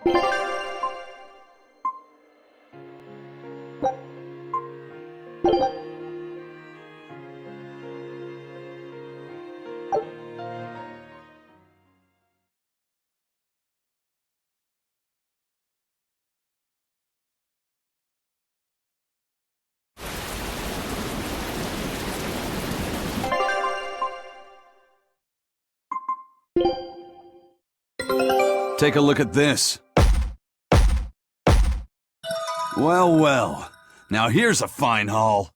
Take a look at this. Well, well. Now here's a fine haul.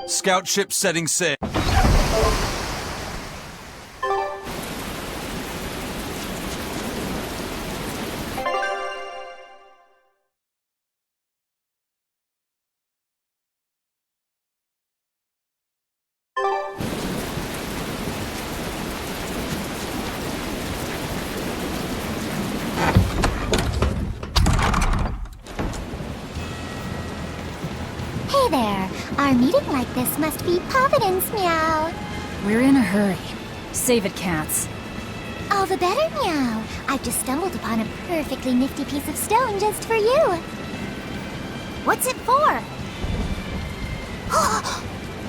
Scout ship setting sail. Hey there. Our meeting like this must be Providence, meow. We're in a hurry. Save it, cats. All the better, meow. I've just stumbled upon a perfectly nifty piece of stone just for you. What's it for?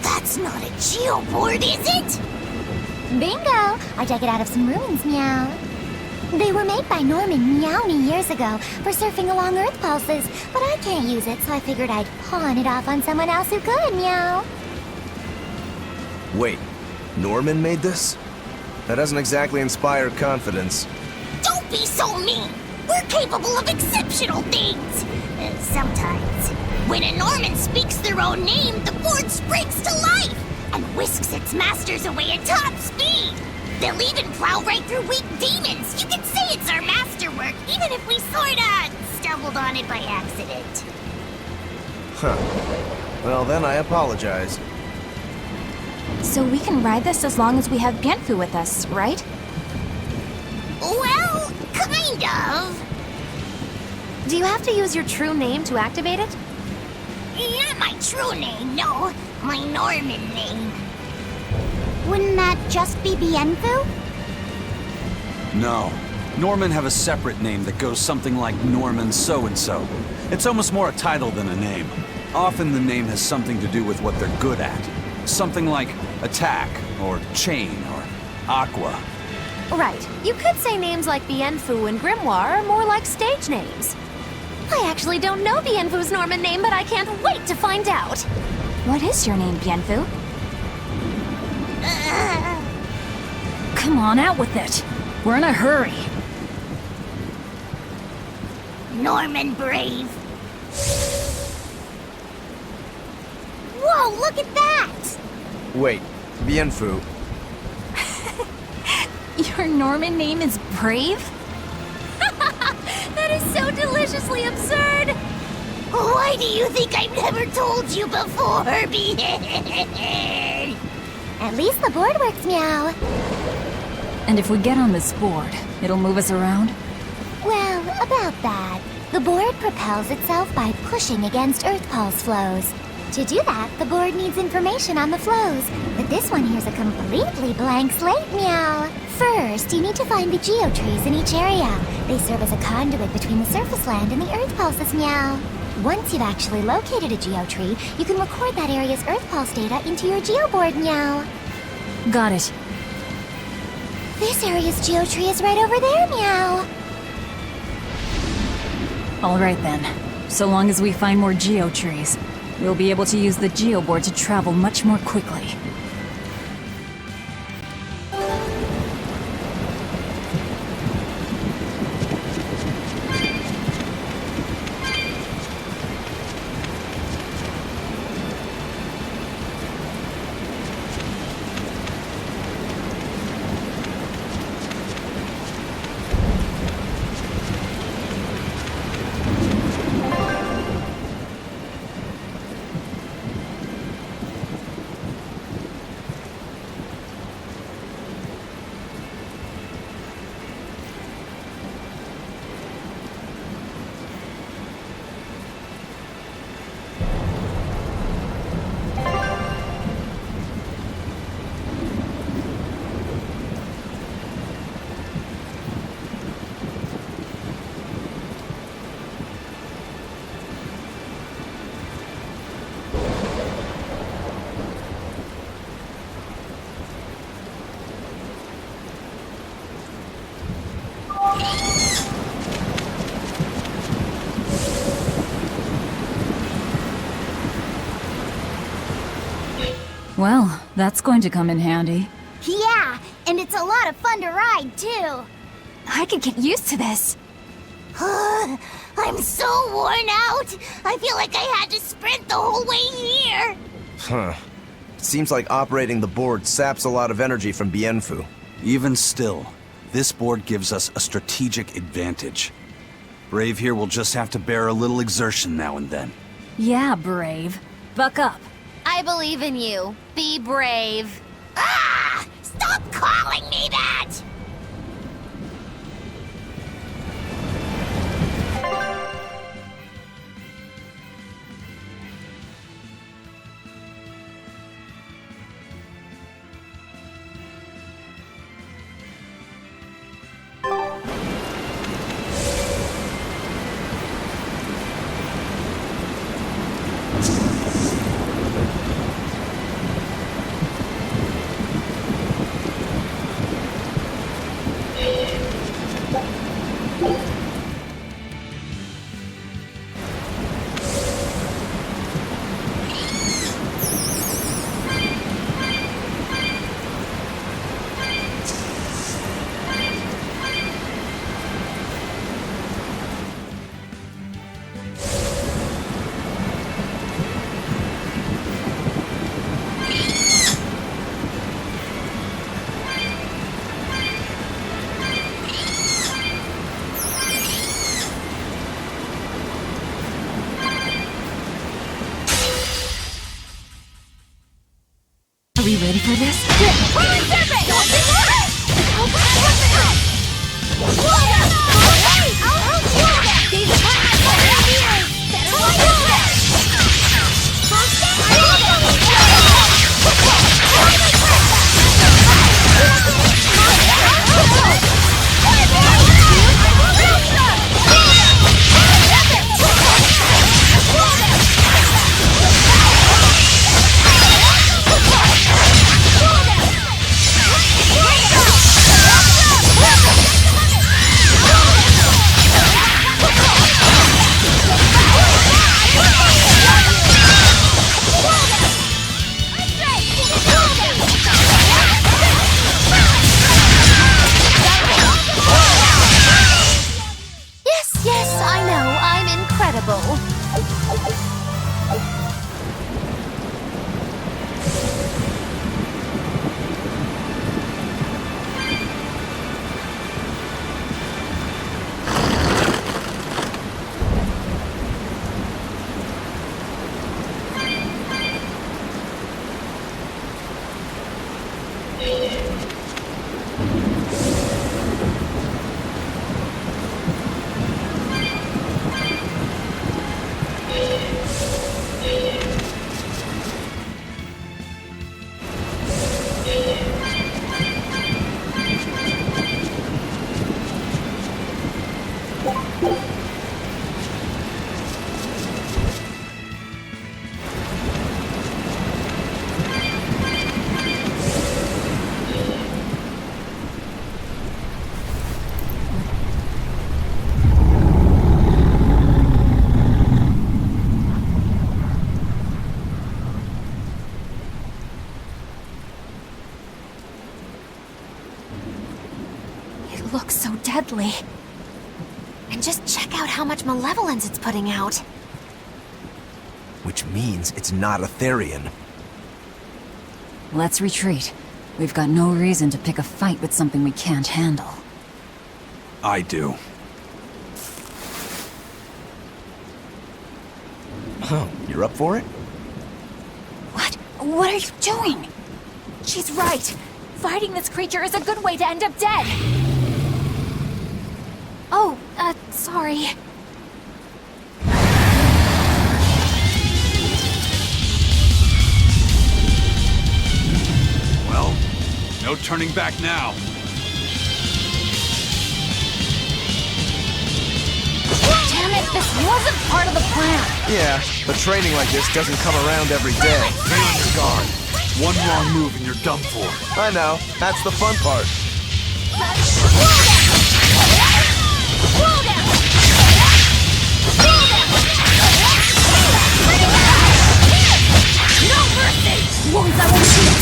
That's not a geoboard, is it? Bingo! I dug it out of some ruins, meow. They were made by Norman Meowny years ago for surfing along Earth pulses, but I can't use it, so I figured I'd pawn it off on someone else who could, meow. Wait, Norman made this? That doesn't exactly inspire confidence. Don't be so mean! We're capable of exceptional things! Sometimes. When a Norman speaks their own name, the board springs to life and whisks its masters away at top speed. They'll even plow right through weak demons. You can say it's our masterwork, even if we sorta stumbled on it by accident. Huh. Well, then I apologize. So we can ride this as long as we have Bienfu with us, right? Well, kind of. Do you have to use your true name to activate it? Not my true name, no. My Norman name. Wouldn't that just be Bienfu? No. Norman have a separate name that goes something like Norman so-and-so. It's almost more a title than a name. Often the name has something to do with what they're good at. Something like attack, or chain, or aqua. Right. You could say names like Bienfu and Grimoire are more like stage names. I actually don't know Bienfu's Norman name, but I can't wait to find out. What is your name, Bienfu? Come on, out with it. We're in a hurry. Norman Brave. Whoa, look at that! Wait, Bienfu. Your Norman name is Brave? That is so deliciously absurd! Why do you think I've never told you before, At least the board works, meow. And if we get on this board, it'll move us around? Well, about that. The board propels itself by pushing against Earth pulse flows. To do that, the board needs information on the flows, but this one here's a completely blank slate, meow. First, you need to find the geotrees in each area. They serve as a conduit between the surface land and the Earth pulses, meow. Once you've actually located a geotree, you can record that area's Earth pulse data into your geoboard, meow. Got it. This area's geotree is right over there, meow. All right then. So long as we find more geotrees, we'll be able to use the geoboard to travel much more quickly. Well, that's going to come in handy. Yeah, and it's a lot of fun to ride, too. I could get used to this. I'm so worn out. I feel like I had to sprint the whole way here. Huh. Seems like operating the board saps a lot of energy from Bienfu. Even still, this board gives us a strategic advantage. Brave here will just have to bear a little exertion now and then. Yeah, Brave. Buck up. I believe in you. Be brave. Ah! Stop calling me that! Are we ready for this? Yes, I know. I'm incredible. It looks so deadly. And just check out how much malevolence it's putting out. Which means it's not a Therian. Let's retreat. We've got no reason to pick a fight with something we can't handle. I do. Oh, you're up for it? What? What are you doing? She's right. Fighting this creature is a good way to end up dead. Oh, sorry. Well, no turning back now. Damn it, this wasn't part of the plan. Yeah, but training like this doesn't come around every day. Stay on your guard. One wrong move and you're done for. I know, that's the fun part. No mercy! Wounds I won't heal.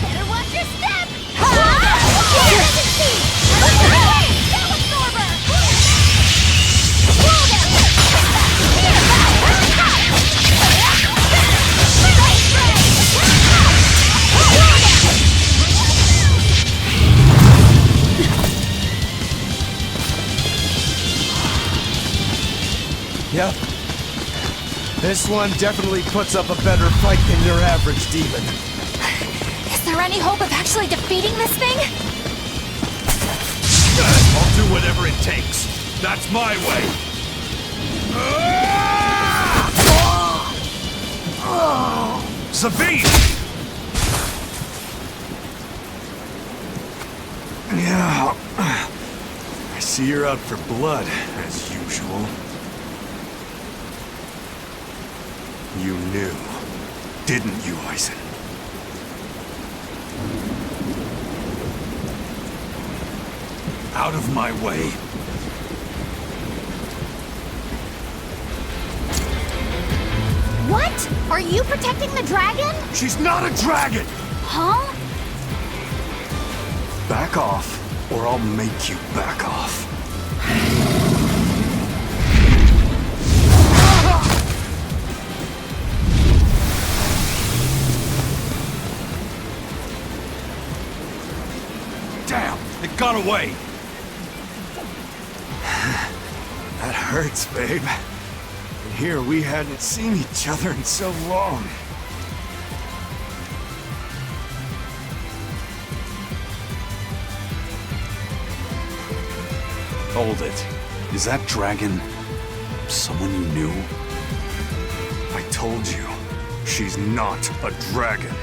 Better watch your step! Yep. This one definitely puts up a better fight than your average demon. Is there any hope of actually defeating this thing? I'll do whatever it takes. That's my way. Sabine! Yeah. I see you're out for blood, as usual. You knew, didn't you, Eisen? Out of my way. What? Are you protecting the dragon? She's not a dragon! Huh? Back off, or I'll make you back off. Damn, it got away! That hurts, babe. And here we hadn't seen each other in so long. Hold it. Is that dragon someone you knew? I told you, she's not a dragon.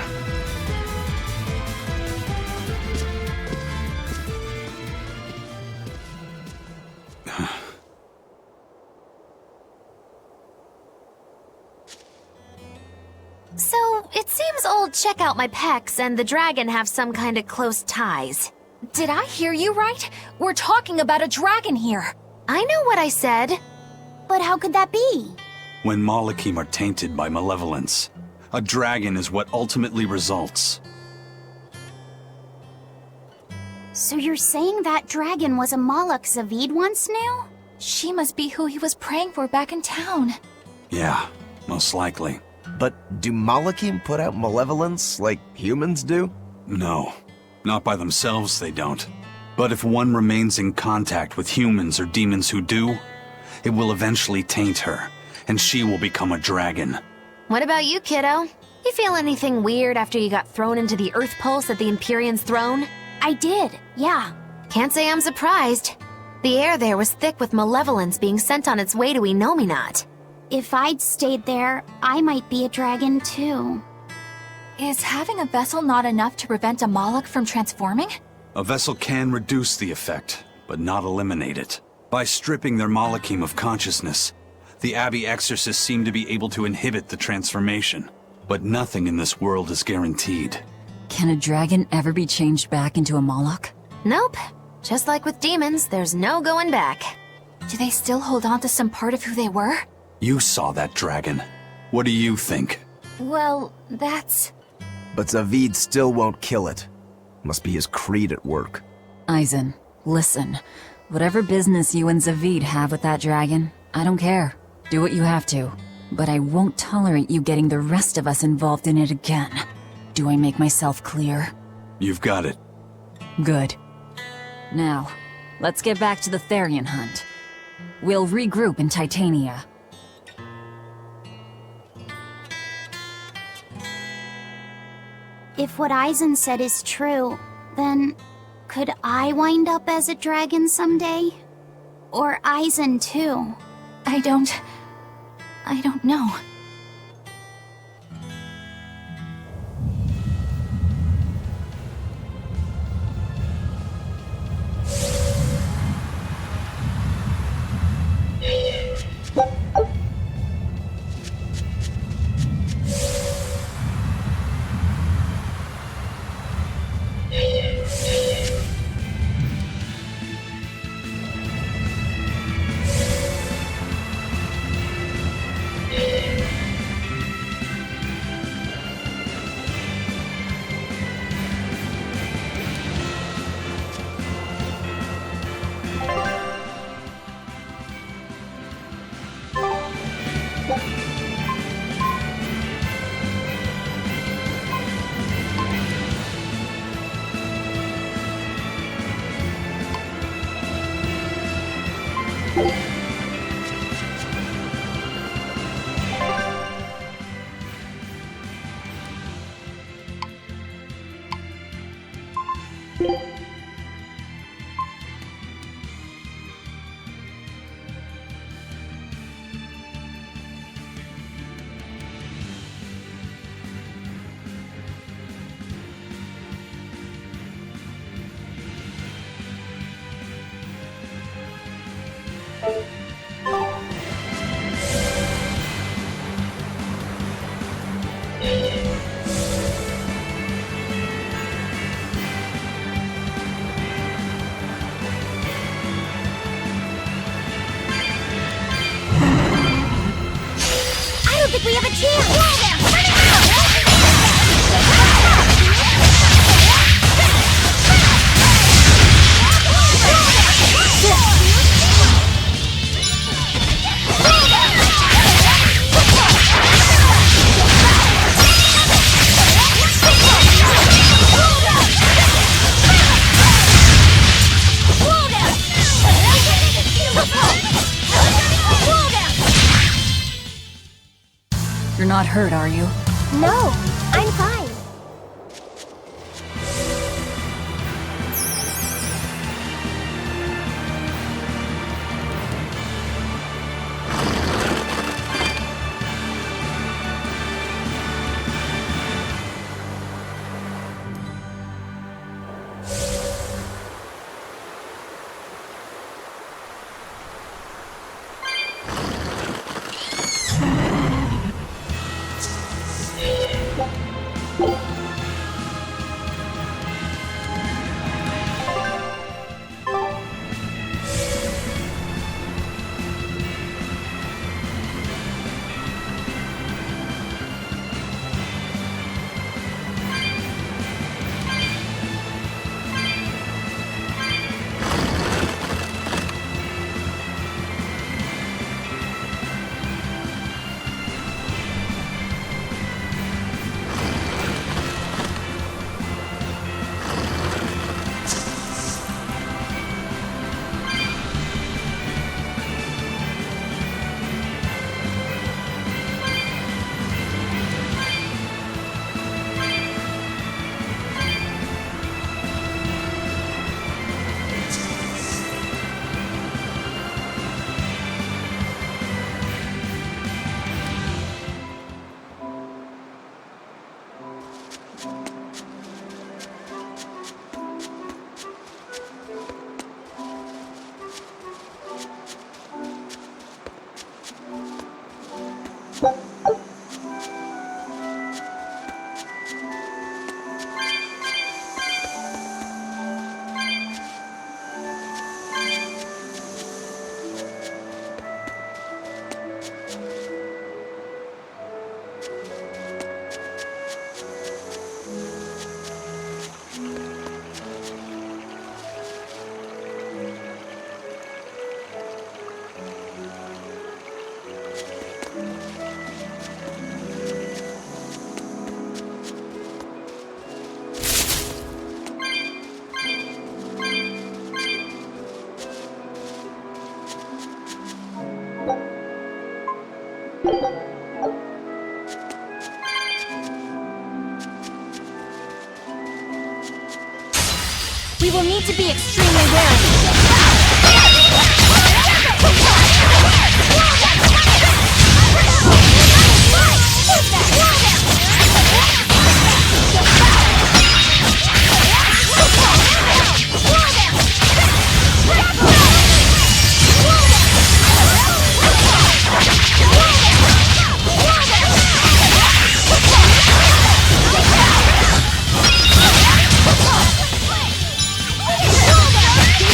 So, it seems old Check Out My Pecs and the dragon have some kind of close ties. Did I hear you right? We're talking about a dragon here. I know what I said. But how could that be? When Malachim are tainted by malevolence, a dragon is what ultimately results. So you're saying that dragon was a Malak Zavid once knew? She must be who he was praying for back in town. Yeah, most likely. But do Malachim put out malevolence like humans do? No, not by themselves they don't. But if one remains in contact with humans or demons who do, it will eventually taint her, and she will become a dragon. What about you, kiddo? You feel anything weird after you got thrown into the Earth Pulse at the Empyrean's throne? I did, yeah. Can't say I'm surprised. The air there was thick with malevolence being sent on its way to Enominat. If I'd stayed there, I might be a dragon too. Is having a vessel not enough to prevent a Malak from transforming? A vessel can reduce the effect, but not eliminate it. By stripping their Malachim of consciousness, the Abbey exorcists seem to be able to inhibit the transformation. But nothing in this world is guaranteed. Can a dragon ever be changed back into a Moloch? Nope. Just like with demons, there's no going back. Do they still hold on to some part of who they were? You saw that dragon. What do you think? Well, that's... But Zavid still won't kill it. Must be his creed at work. Eisen, listen. Whatever business you and Zavid have with that dragon, I don't care. Do what you have to. But I won't tolerate you getting the rest of us involved in it again. Do I make myself clear? You've got it. Good. Now, let's get back to the Therian hunt. We'll regroup in Titania. If what Eisen said is true, then could I wind up as a dragon someday? Or Eisen too? I don't know. I don't think we have a chance! You're not hurt, are you? No, I'm fine. We will need to be extremely wary.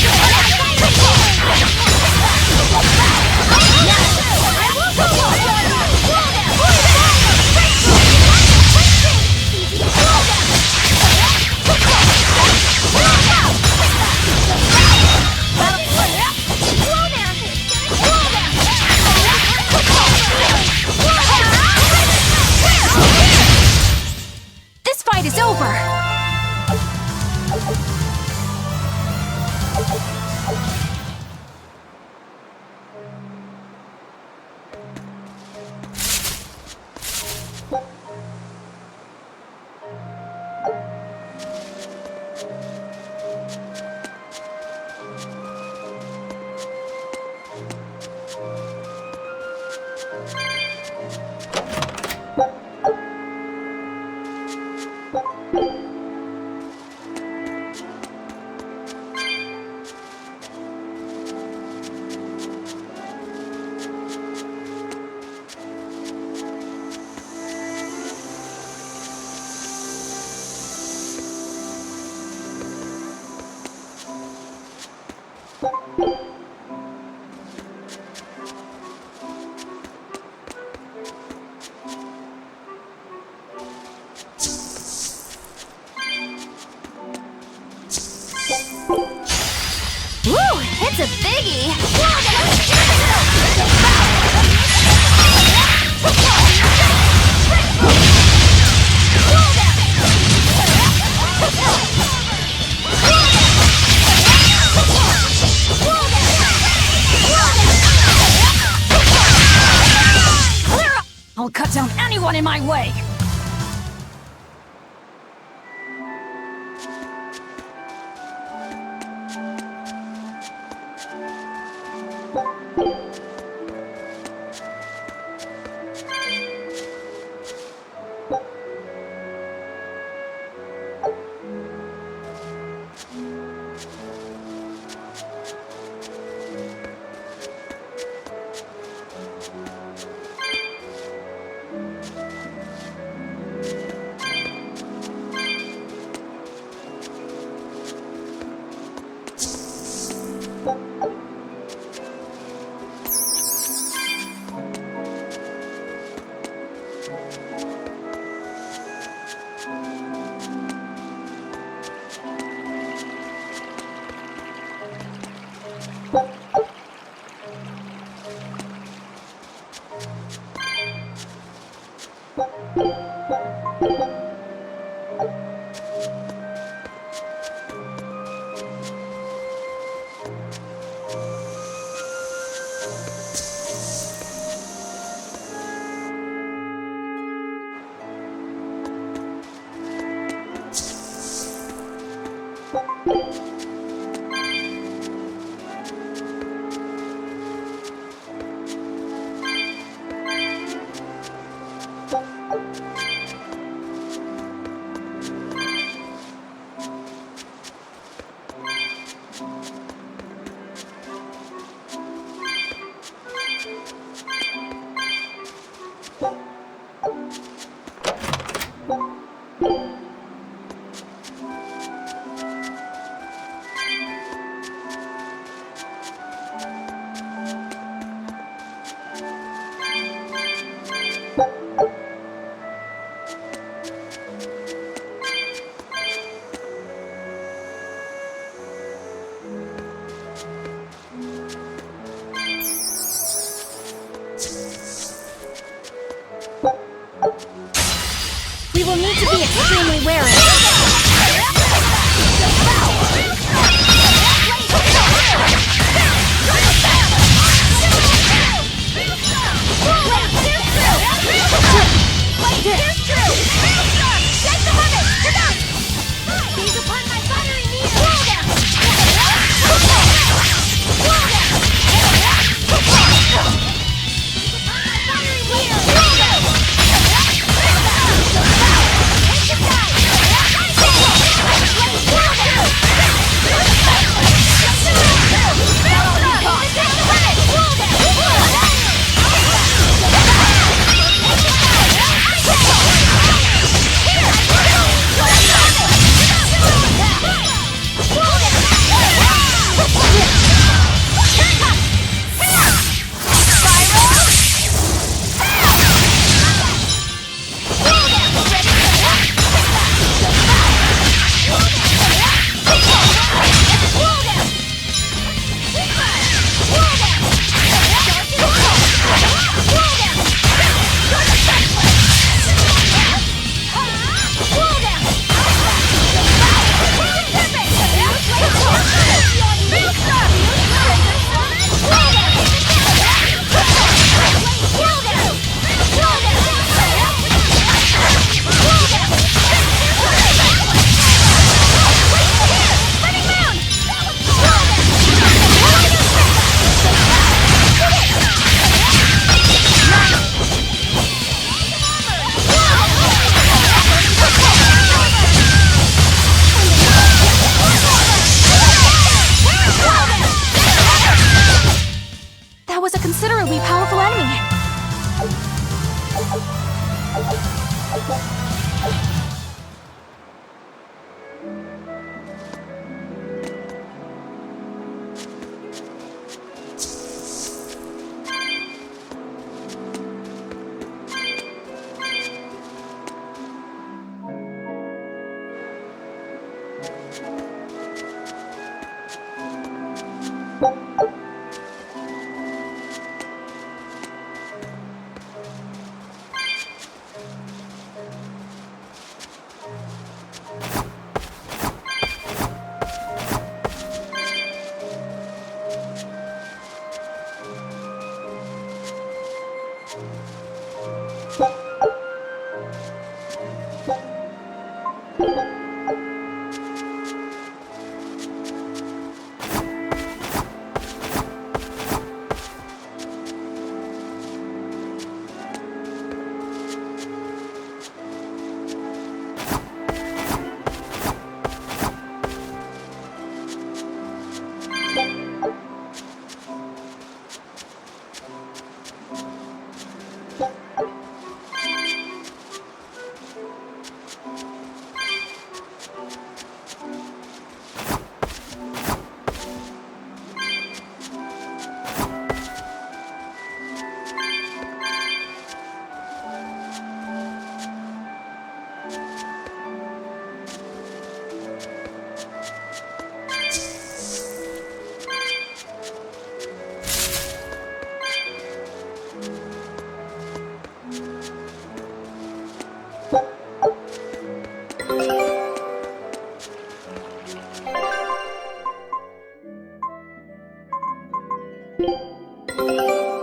Whoa! Woo! It's a biggie! I'll cut down anyone in my way! We will need to be extremely wary.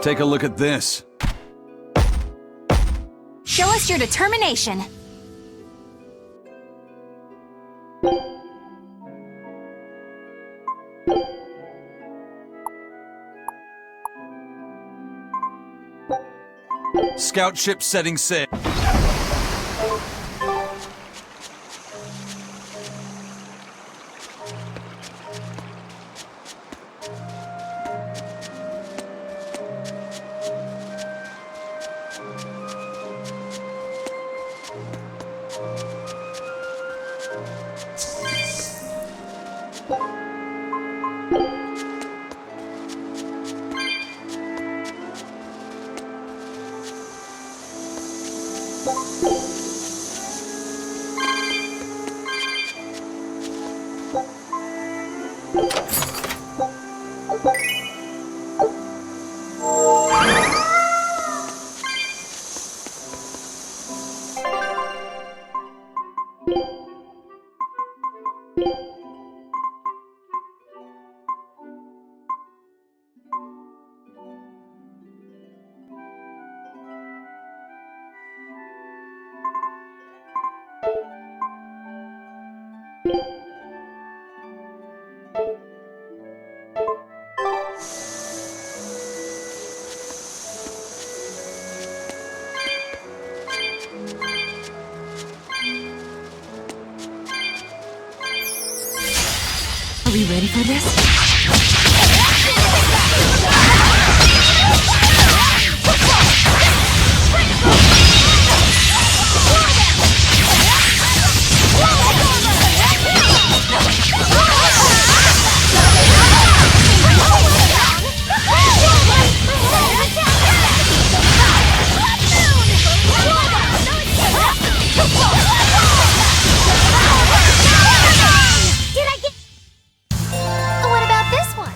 Take a look at this. Show us your determination. Scout ship setting sail. Are we ready for this? What about this one?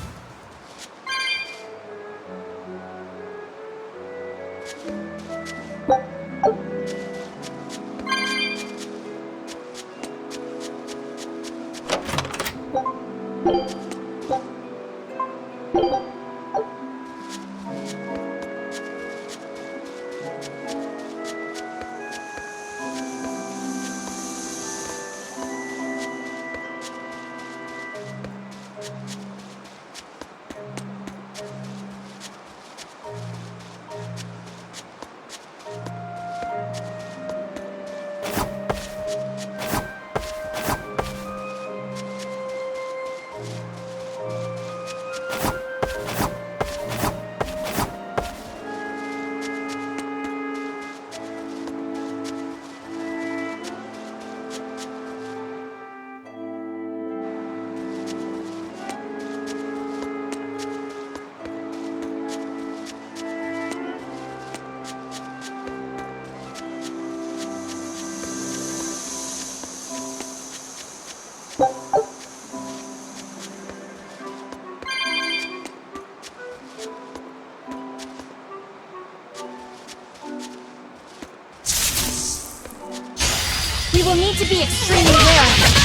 need to be extremely wary.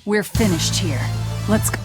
We're finished here. Let's go.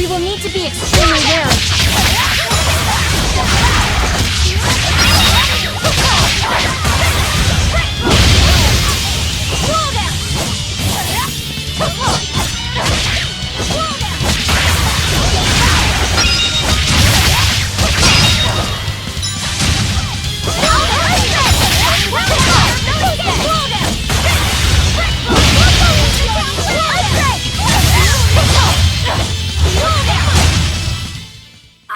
You will need to be extremely wary.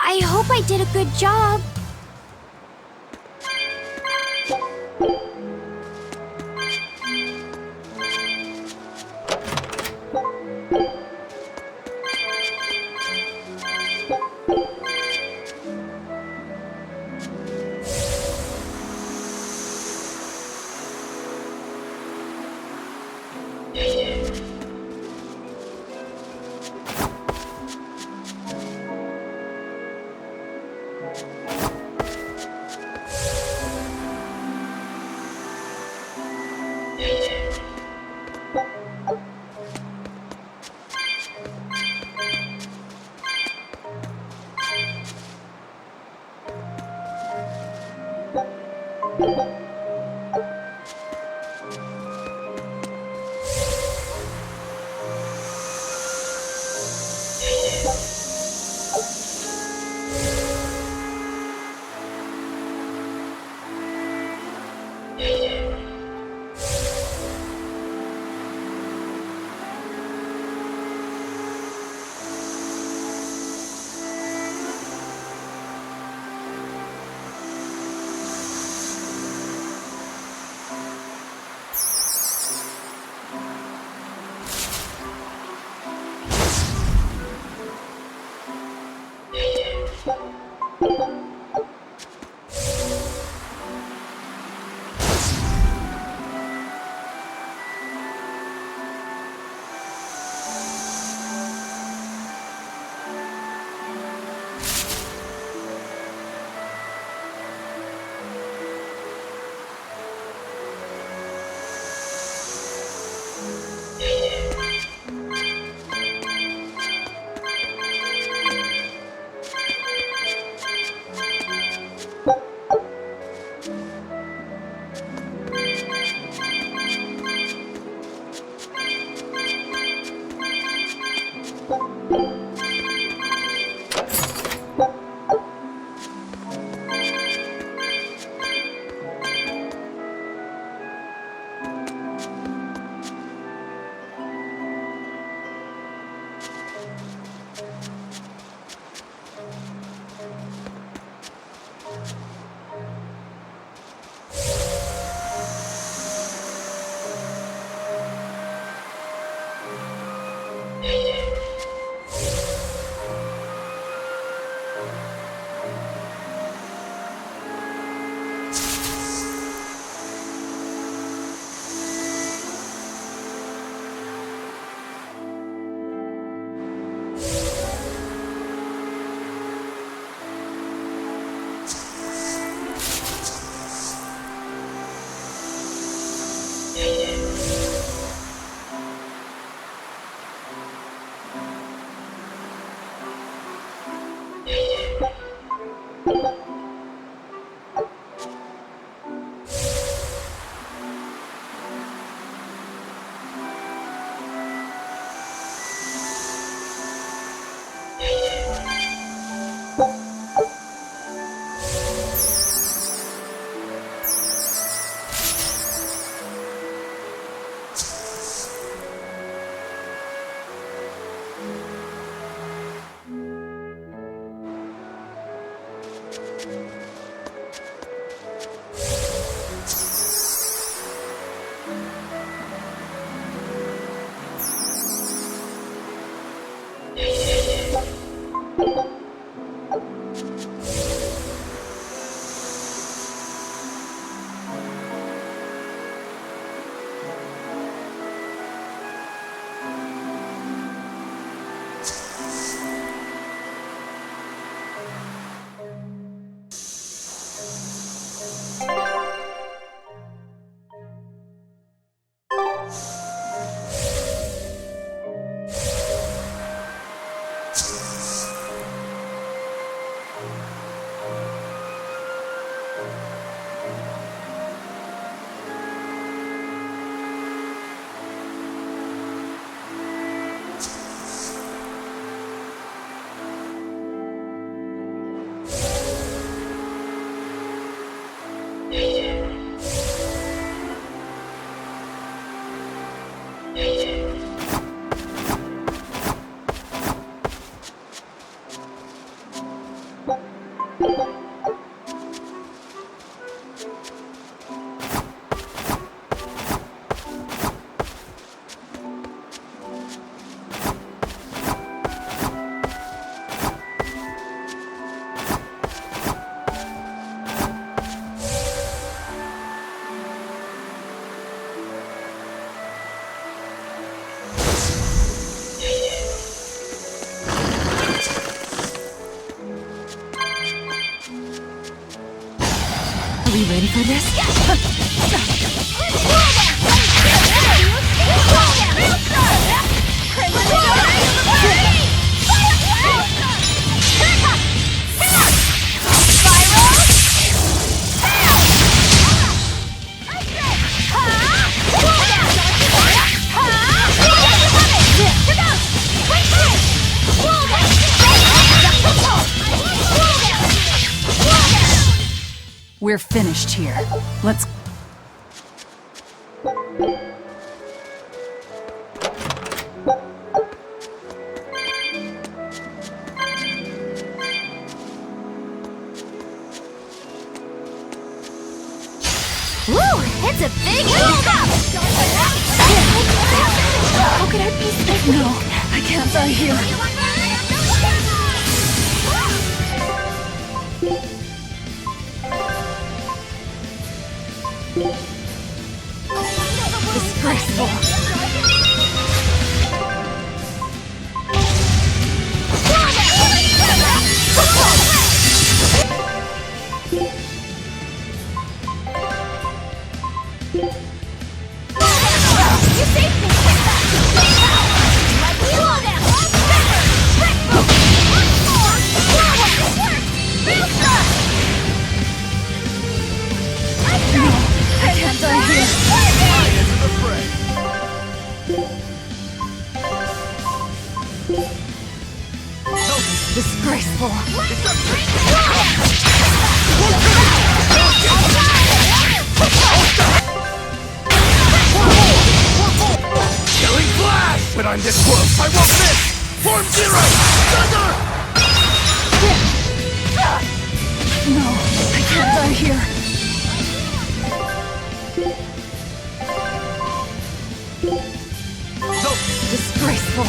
I Are we ready for this? We're finished here. Let's... Woo! It's a big hiccup! How could I be sick? No, I can't die here. Disgraceful. You saved me! I can't die here. Into the fray. Disgraceful. Killing flash! When I'm this close, I won't miss! Form zero! Thunder! No, I can't die here. Disgraceful.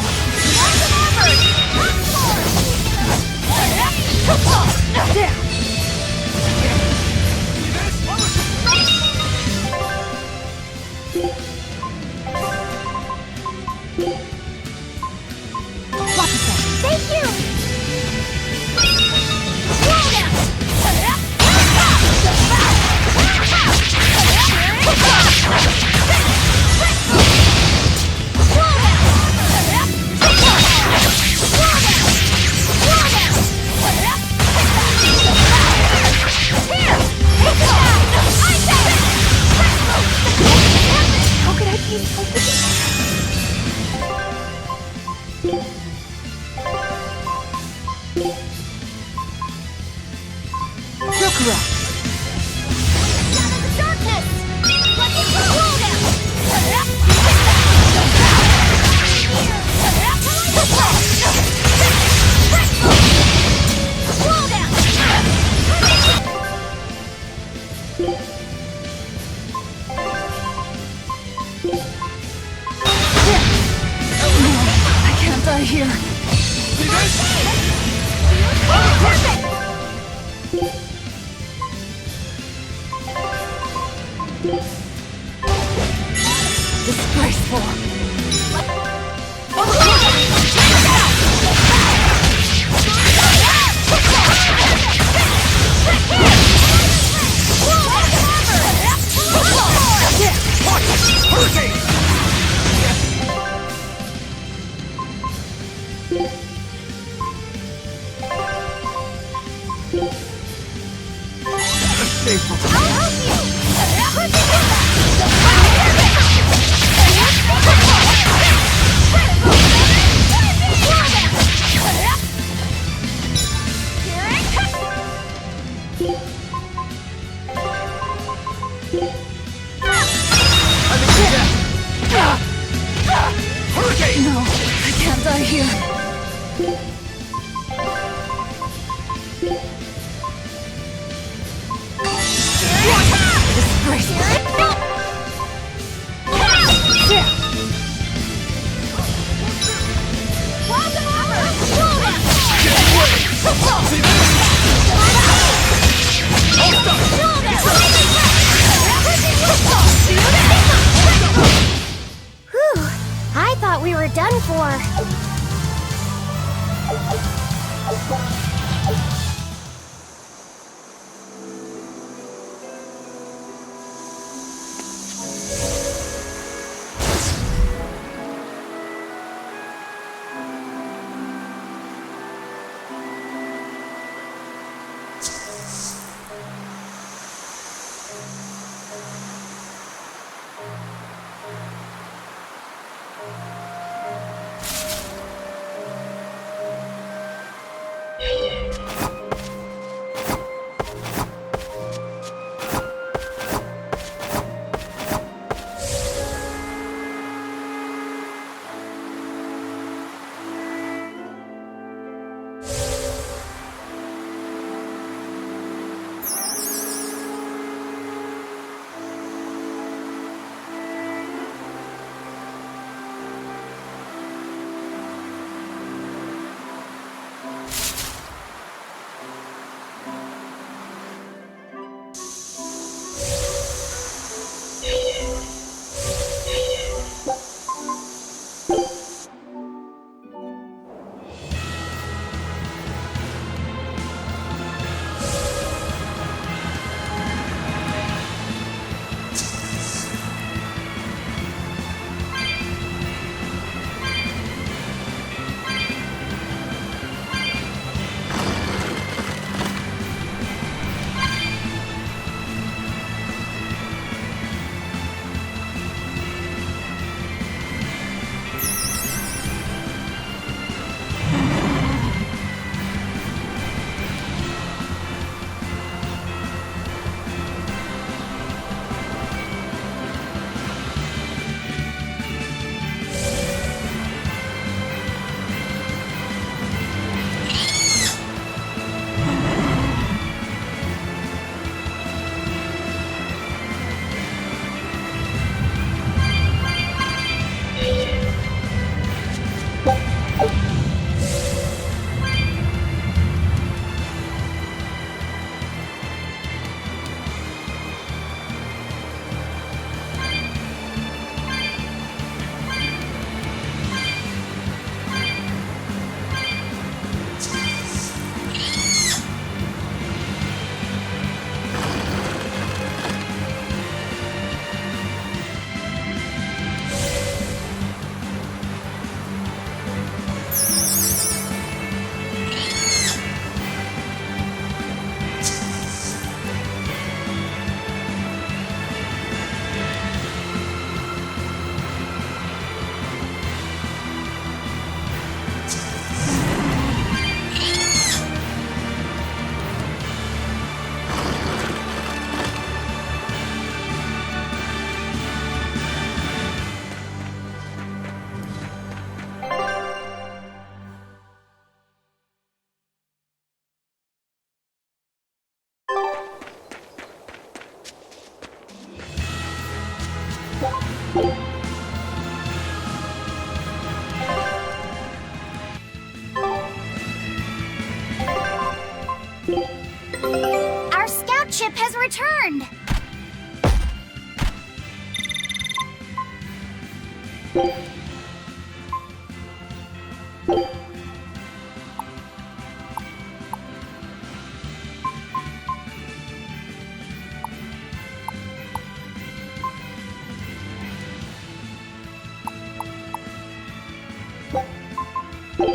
Thank you! How could I be You're correct. darkness! Let me roll down! Roll down! I can't die here. Disgraceful. I'll help you! here. Whew, I thought we were done for. Our scout ship has returned!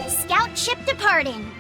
Scout ship departing.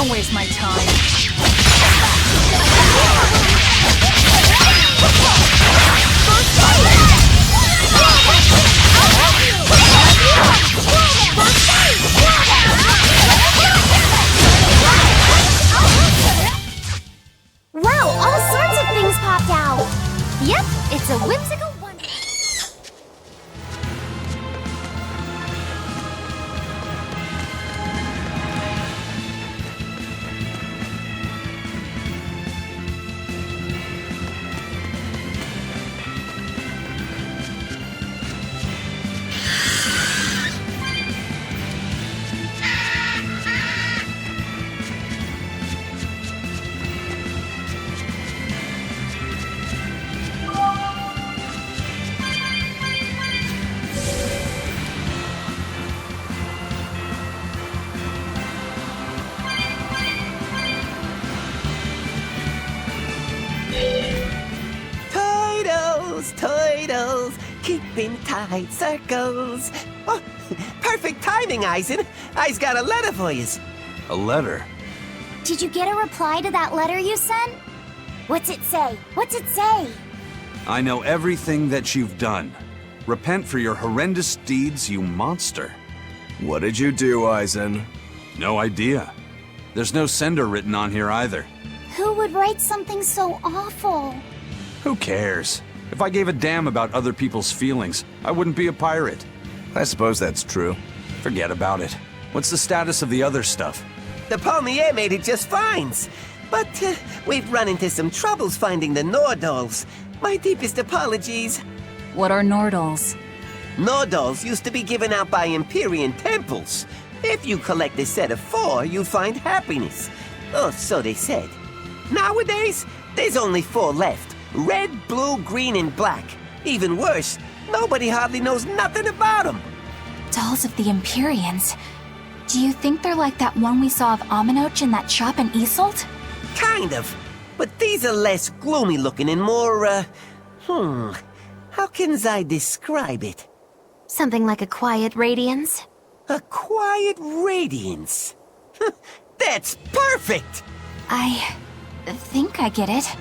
Don't waste my time. Wow, all sorts of things popped out! Yep, it's a whimsical wonder. Toidles, keeping tight circles. Oh, perfect timing, Eisen. I's got a letter for yous. A letter? Did you get a reply to that letter you sent? What's it say? What's it say? I know everything that you've done. Repent for your horrendous deeds, you monster. What did you do, Eisen? No idea. There's no sender written on here either. Who would write something so awful? Who cares? If I gave a damn about other people's feelings, I wouldn't be a pirate. I suppose that's true. Forget about it. What's the status of the other stuff? The Palmier made it just fine. But we've run into some troubles finding the Nordals. My deepest apologies. What are Nordals? Nordals used to be given out by Empyrean temples. If you collect a set of 4, you'd find happiness. Oh, so they said. Nowadays, there's only 4 left. Red, blue, green, and black. Even worse, nobody hardly knows nothing about them. Dolls of the Empyreans. Do you think they're like that one we saw of Aminoch in that shop in Isolt? Kind of. But these are less gloomy looking and more, how can I describe it? Something like a quiet radiance? A quiet radiance. That's perfect! I think I get it.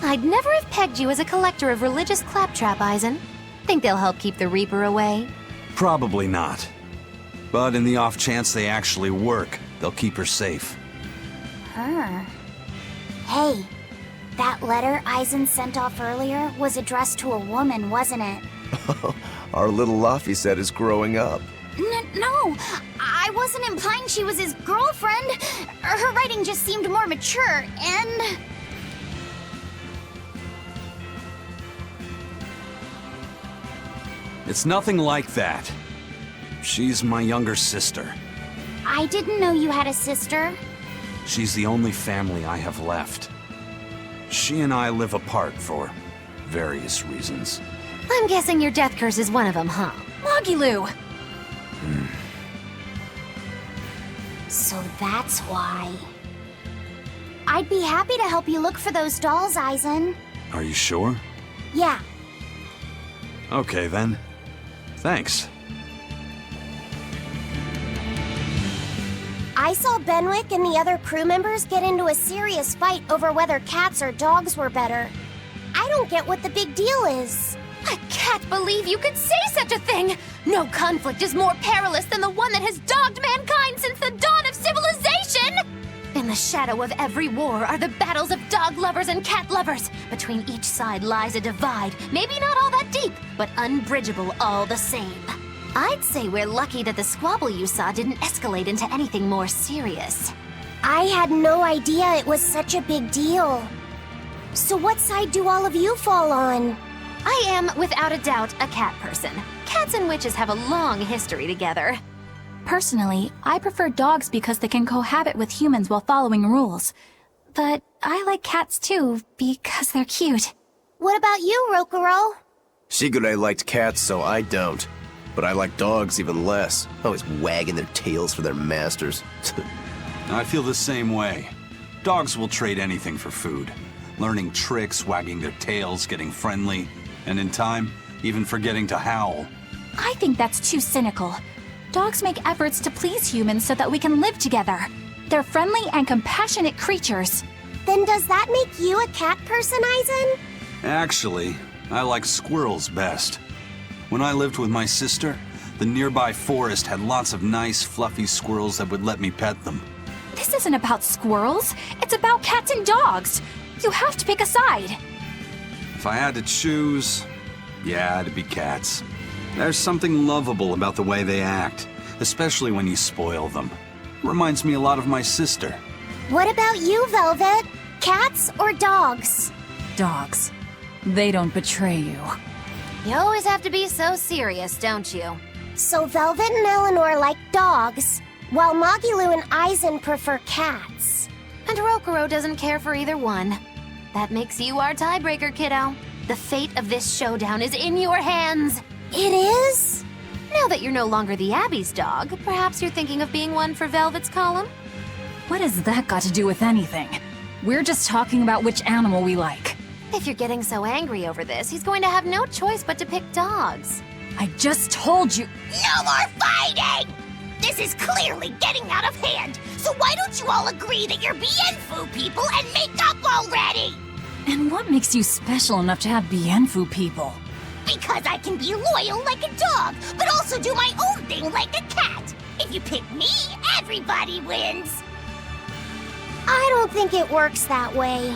I'd never have pegged you as a collector of religious claptrap, Eisen. Think they'll help keep the Reaper away? Probably not. But in the off chance they actually work, they'll keep her safe. Her. Hey, that letter Eisen sent off earlier was addressed to a woman, wasn't it? Our little Laffy set is growing up. No, I wasn't implying she was his girlfriend. Her writing just seemed more mature, and... It's nothing like that. She's my younger sister. I didn't know you had a sister. She's the only family I have left. She and I live apart for various reasons. I'm guessing your death curse is one of them, huh? Loggy-Loo! So that's why. I'd be happy to help you look for those dolls, Eisen. Are you sure? Yeah. Okay then. Thanks. I saw Benwick and the other crew members get into a serious fight over whether cats or dogs were better. I don't get what the big deal is. I can't believe you could say such a thing! No conflict is more perilous than the one that has dogged mankind since the dawn of civilization! In the shadow of every war are the battles of dog lovers and cat lovers. Between each side lies a divide, maybe not all that deep, but unbridgeable all the same. I'd say we're lucky that the squabble you saw didn't escalate into anything more serious. I had no idea it was such a big deal. So what side do all of you fall on? I am, without a doubt, a cat person. Cats and witches have a long history together. Personally, I prefer dogs because they can cohabit with humans while following rules. But I like cats too, because they're cute. What about you, Rokuro? Shigure liked cats, so I don't. But I like dogs even less, always wagging their tails for their masters. I feel the same way. Dogs will trade anything for food. Learning tricks, wagging their tails, getting friendly, and in time, even forgetting to howl. I think that's too cynical. Dogs make efforts to please humans so that we can live together. They're friendly and compassionate creatures. Then does that make you a cat person, Eisen? Actually, I like squirrels best. When I lived with my sister, the nearby forest had lots of nice, fluffy squirrels that would let me pet them. This isn't about squirrels. It's about cats and dogs. You have to pick a side. If I had to choose, yeah, it'd be cats. There's something lovable about the way they act, especially when you spoil them. Reminds me a lot of my sister. What about you, Velvet? Cats or dogs? Dogs. They don't betray you. You always have to be so serious, don't you? So Velvet and Eleanor like dogs, while Magilu and Eisen prefer cats. And Rokuro doesn't care for either one. That makes you our tiebreaker, kiddo. The fate of this showdown is in your hands. It is? Now that you're no longer the Abbey's dog, perhaps you're thinking of being one for Velvet's column? What has that got to do with anything? We're just talking about which animal we like. If you're getting so angry over this, he's going to have no choice but to pick dogs. I just told you. No more fighting! This is clearly getting out of hand, so why don't you all agree that you're Bienfu people and make up already? And what makes you special enough to have Bienfu people? Because I can be loyal like a dog, but also do my own thing like a cat. If you pick me, everybody wins. I don't think it works that way.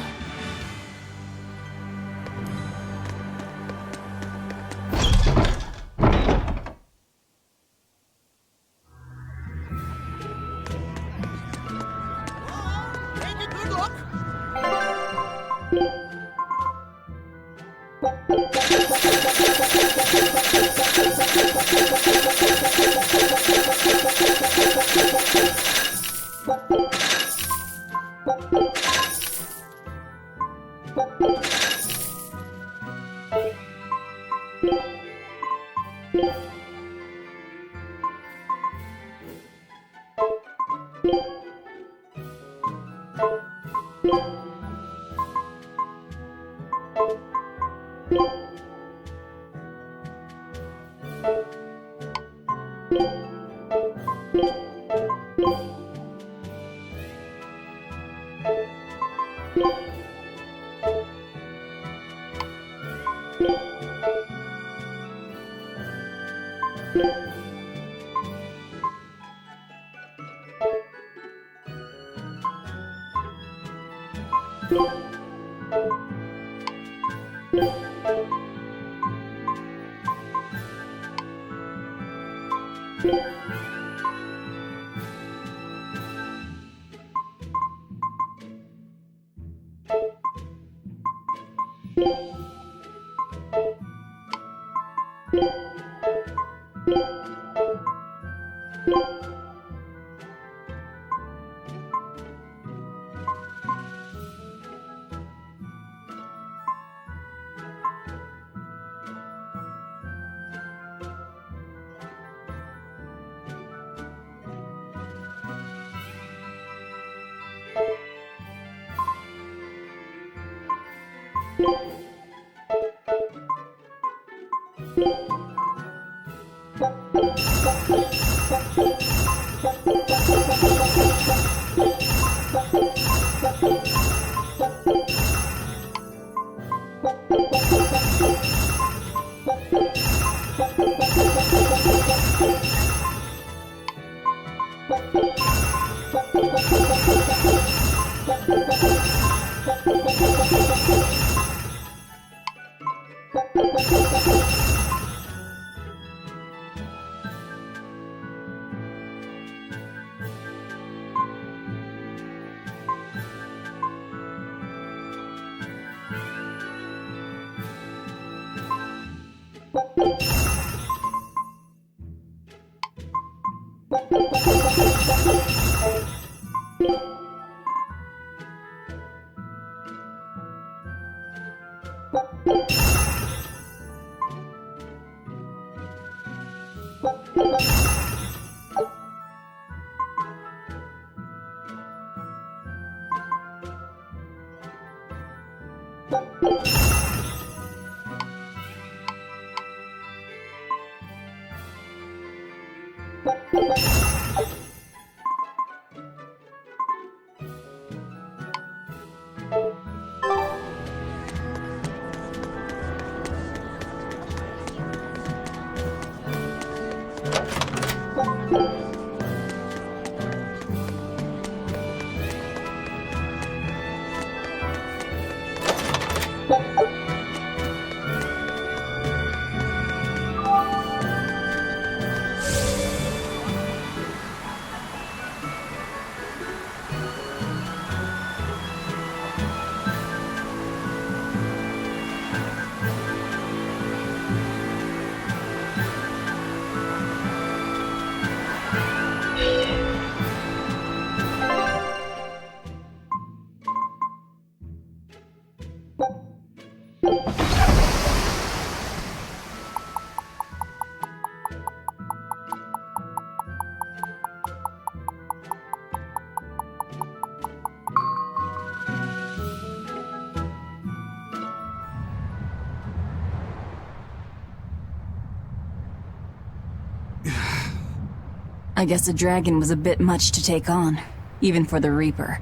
I guess a dragon was a bit much to take on, even for the Reaper.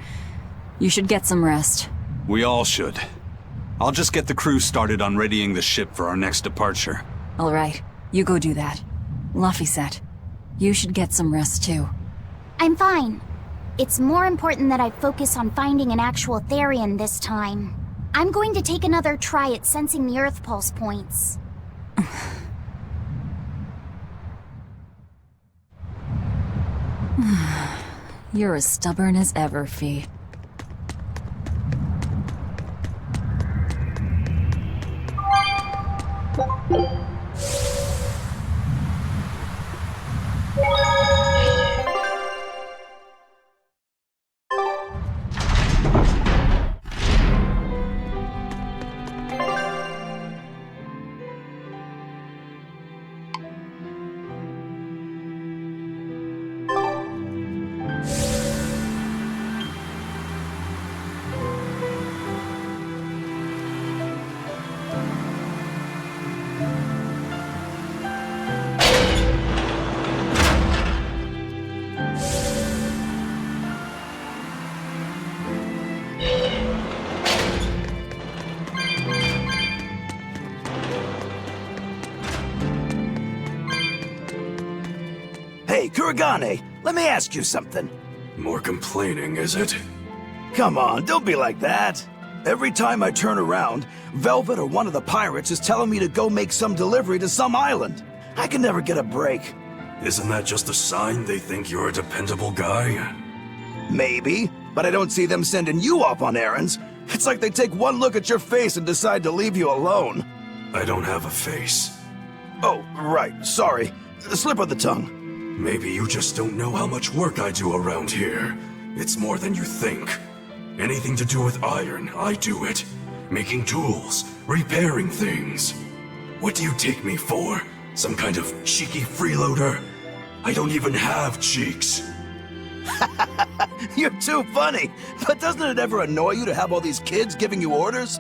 You should get some rest. We all should. I'll just get the crew started on readying the ship for our next departure. All right, you go do that. Laphicet, you should get some rest too. I'm fine. It's more important that I focus on finding an actual Therian this time. I'm going to take another try at sensing the Earth Pulse points. You're as stubborn as ever, Fee. Hey, Kuragane, let me ask you something. More complaining, is it? Come on, don't be like that. Every time I turn around, Velvet or one of the pirates is telling me to go make some delivery to some island. I can never get a break. Isn't that just a sign they think you're a dependable guy? Maybe, but I don't see them sending you off on errands. It's like they take one look at your face and decide to leave you alone. I don't have a face. Oh, right, sorry. Slip of the tongue. Maybe you just don't know how much work I do around here. It's more than you think. Anything to do with iron, I do it. Making tools, repairing things. What do you take me for? Some kind of cheeky freeloader? I don't even have cheeks. You're too funny. But doesn't it ever annoy you to have all these kids giving you orders?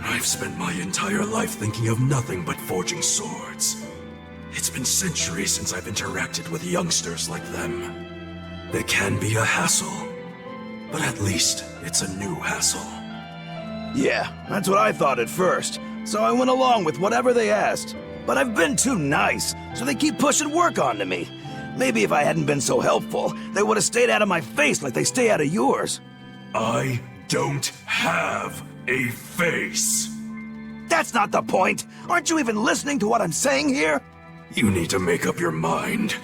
I've spent my entire life thinking of nothing but forging swords. It's been centuries since I've interacted with youngsters like them. They can be a hassle, but at least it's a new hassle. Yeah, that's what I thought at first, so I went along with whatever they asked. But I've been too nice, so they keep pushing work onto me. Maybe if I hadn't been so helpful, they would have stayed out of my face like they stay out of yours. I don't have a face. That's not the point! Aren't you even listening to what I'm saying here? You need to make up your mind.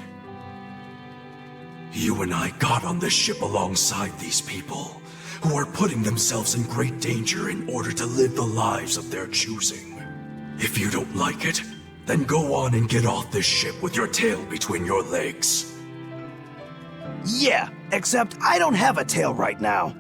You and I got on this ship alongside these people, who are putting themselves in great danger in order to live the lives of their choosing. If you don't like it, then go on and get off this ship with your tail between your legs. Yeah, except I don't have a tail right now.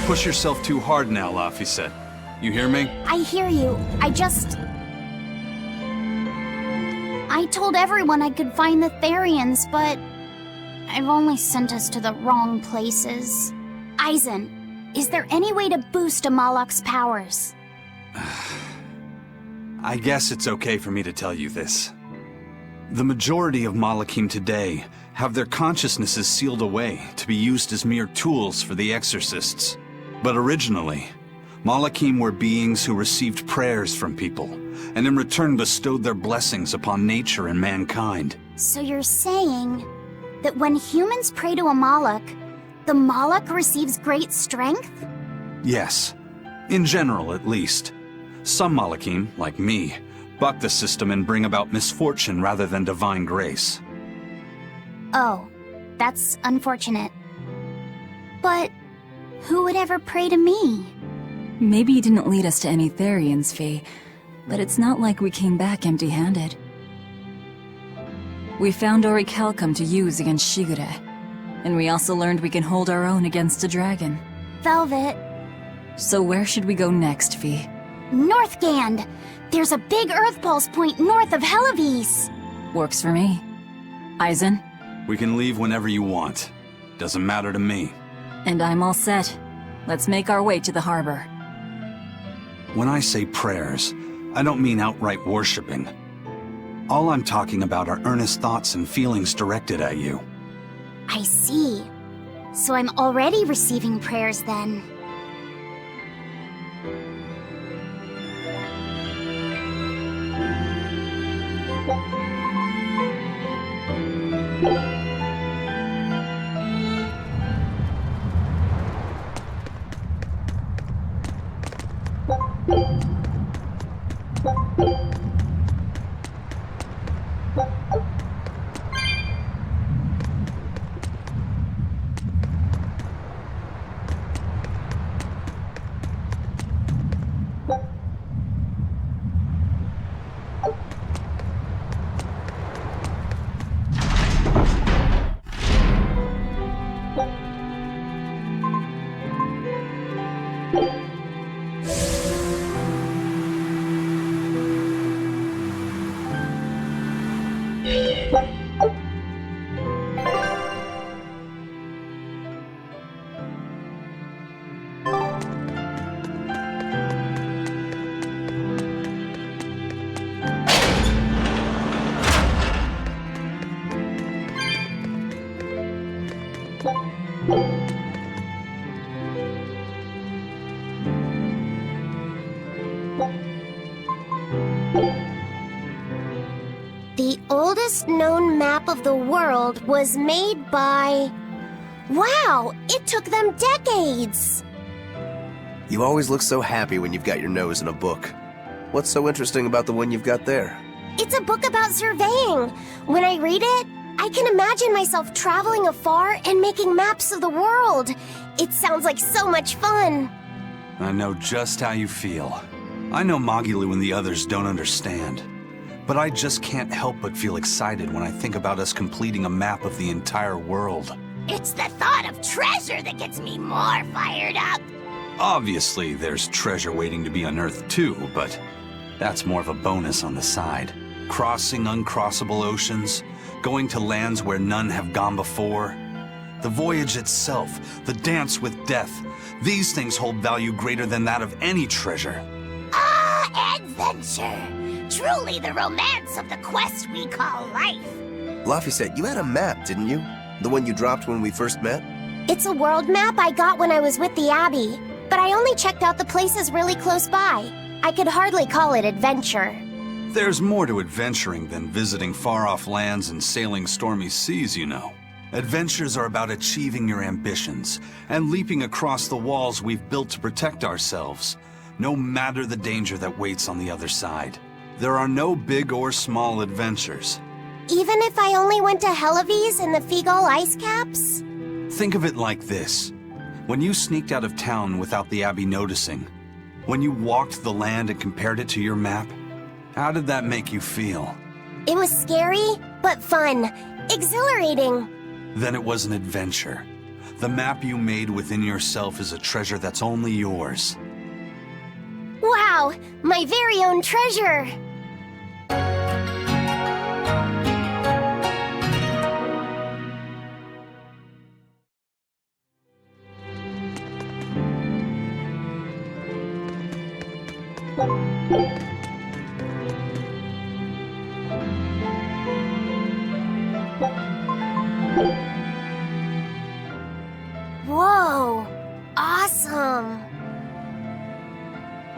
Push yourself too hard now, Laphicet. You hear me? I hear you. I told everyone I could find the Therians, but I've only sent us to the wrong places. Aizen, is there any way to boost Amalok's powers? I guess it's okay for me to tell you this. The majority of Malakim today have their consciousnesses sealed away to be used as mere tools for the exorcists. But originally, Malakim were beings who received prayers from people, and in return bestowed their blessings upon nature and mankind. So you're saying that when humans pray to a Malak, the Malak receives great strength? Yes. In general, at least. Some Malakim, like me, buck the system and bring about misfortune rather than divine grace. Oh, that's unfortunate. But who would ever pray to me? Maybe you didn't lead us to any Therians, Fee, but it's not like we came back empty-handed. We found Orichalcum to use against Shigure, and we also learned we can hold our own against a dragon. Velvet. So where should we go next, Fee? Northgand! There's a big Earth Pulse point north of Hellawes! Works for me. Eisen? We can leave whenever you want. Doesn't matter to me. And I'm all set. Let's make our way to the harbor. When I say prayers, I don't mean outright worshipping. All I'm talking about are earnest thoughts and feelings directed at you. I see. So I'm already receiving prayers then. The oldest known map of the world was made by... Wow! It took them decades! You always look so happy when you've got your nose in a book. What's so interesting about the one you've got there? It's a book about surveying. When I read it, I can imagine myself traveling afar and making maps of the world. It sounds like so much fun. I know just how you feel. I know Magilu and the others don't understand. But I just can't help but feel excited when I think about us completing a map of the entire world. It's the thought of treasure that gets me more fired up. Obviously, there's treasure waiting to be unearthed too, but that's more of a bonus on the side. Crossing uncrossable oceans, going to lands where none have gone before. The voyage itself, the dance with death, these things hold value greater than that of any treasure. Ah, adventure! Truly the romance of the quest we call life. Laphicet, you had a map, didn't you? The one you dropped when we first met? It's a world map I got when I was with the Abbey, but I only checked out the places really close by. I could hardly call it adventure. There's more to adventuring than visiting far-off lands and sailing stormy seas, you know. Adventures are about achieving your ambitions and leaping across the walls we've built to protect ourselves, no matter the danger that waits on the other side. There are no big or small adventures. Even if I only went to Hellawes and the Fegal ice caps? Think of it like this. When you sneaked out of town without the Abbey noticing, when you walked the land and compared it to your map, how did that make you feel? It was scary, but fun. Exhilarating. Then it was an adventure. The map you made within yourself is a treasure that's only yours. Wow, my very own treasure!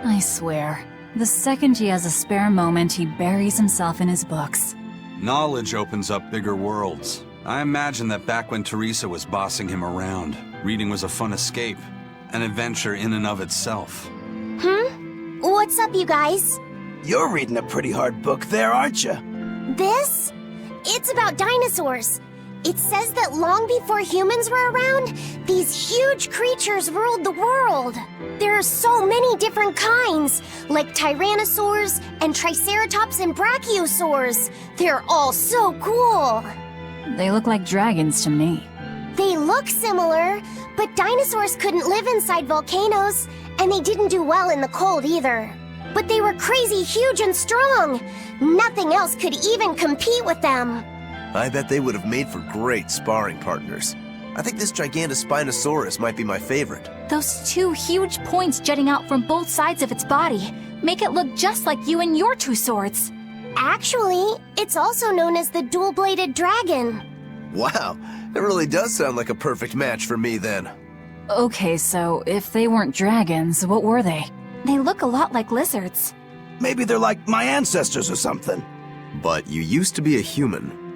I swear, the second he has a spare moment, he buries himself in his books. Knowledge opens up bigger worlds. I imagine that back when Teresa was bossing him around, reading was a fun escape, an adventure in and of itself. What's up, you guys? You're reading a pretty hard book there, aren't you? This? It's about dinosaurs. It says that long before humans were around, these huge creatures ruled the world. There are so many different kinds, like tyrannosaurs and triceratops and brachiosaurs. They're all so cool. They look like dragons to me. They look similar, but dinosaurs couldn't live inside volcanoes, and they didn't do well in the cold either. But they were crazy huge and strong. Nothing else could even compete with them. I bet they would have made for great sparring partners. I think this Gigantospinosaurus might be my favorite. Those two huge points jutting out from both sides of its body make it look just like you and your two swords. Actually, it's also known as the dual-bladed dragon. Wow, that really does sound like a perfect match for me then. Okay, so if they weren't dragons, what were they? They look a lot like lizards. Maybe they're like my ancestors or something. But you used to be a human.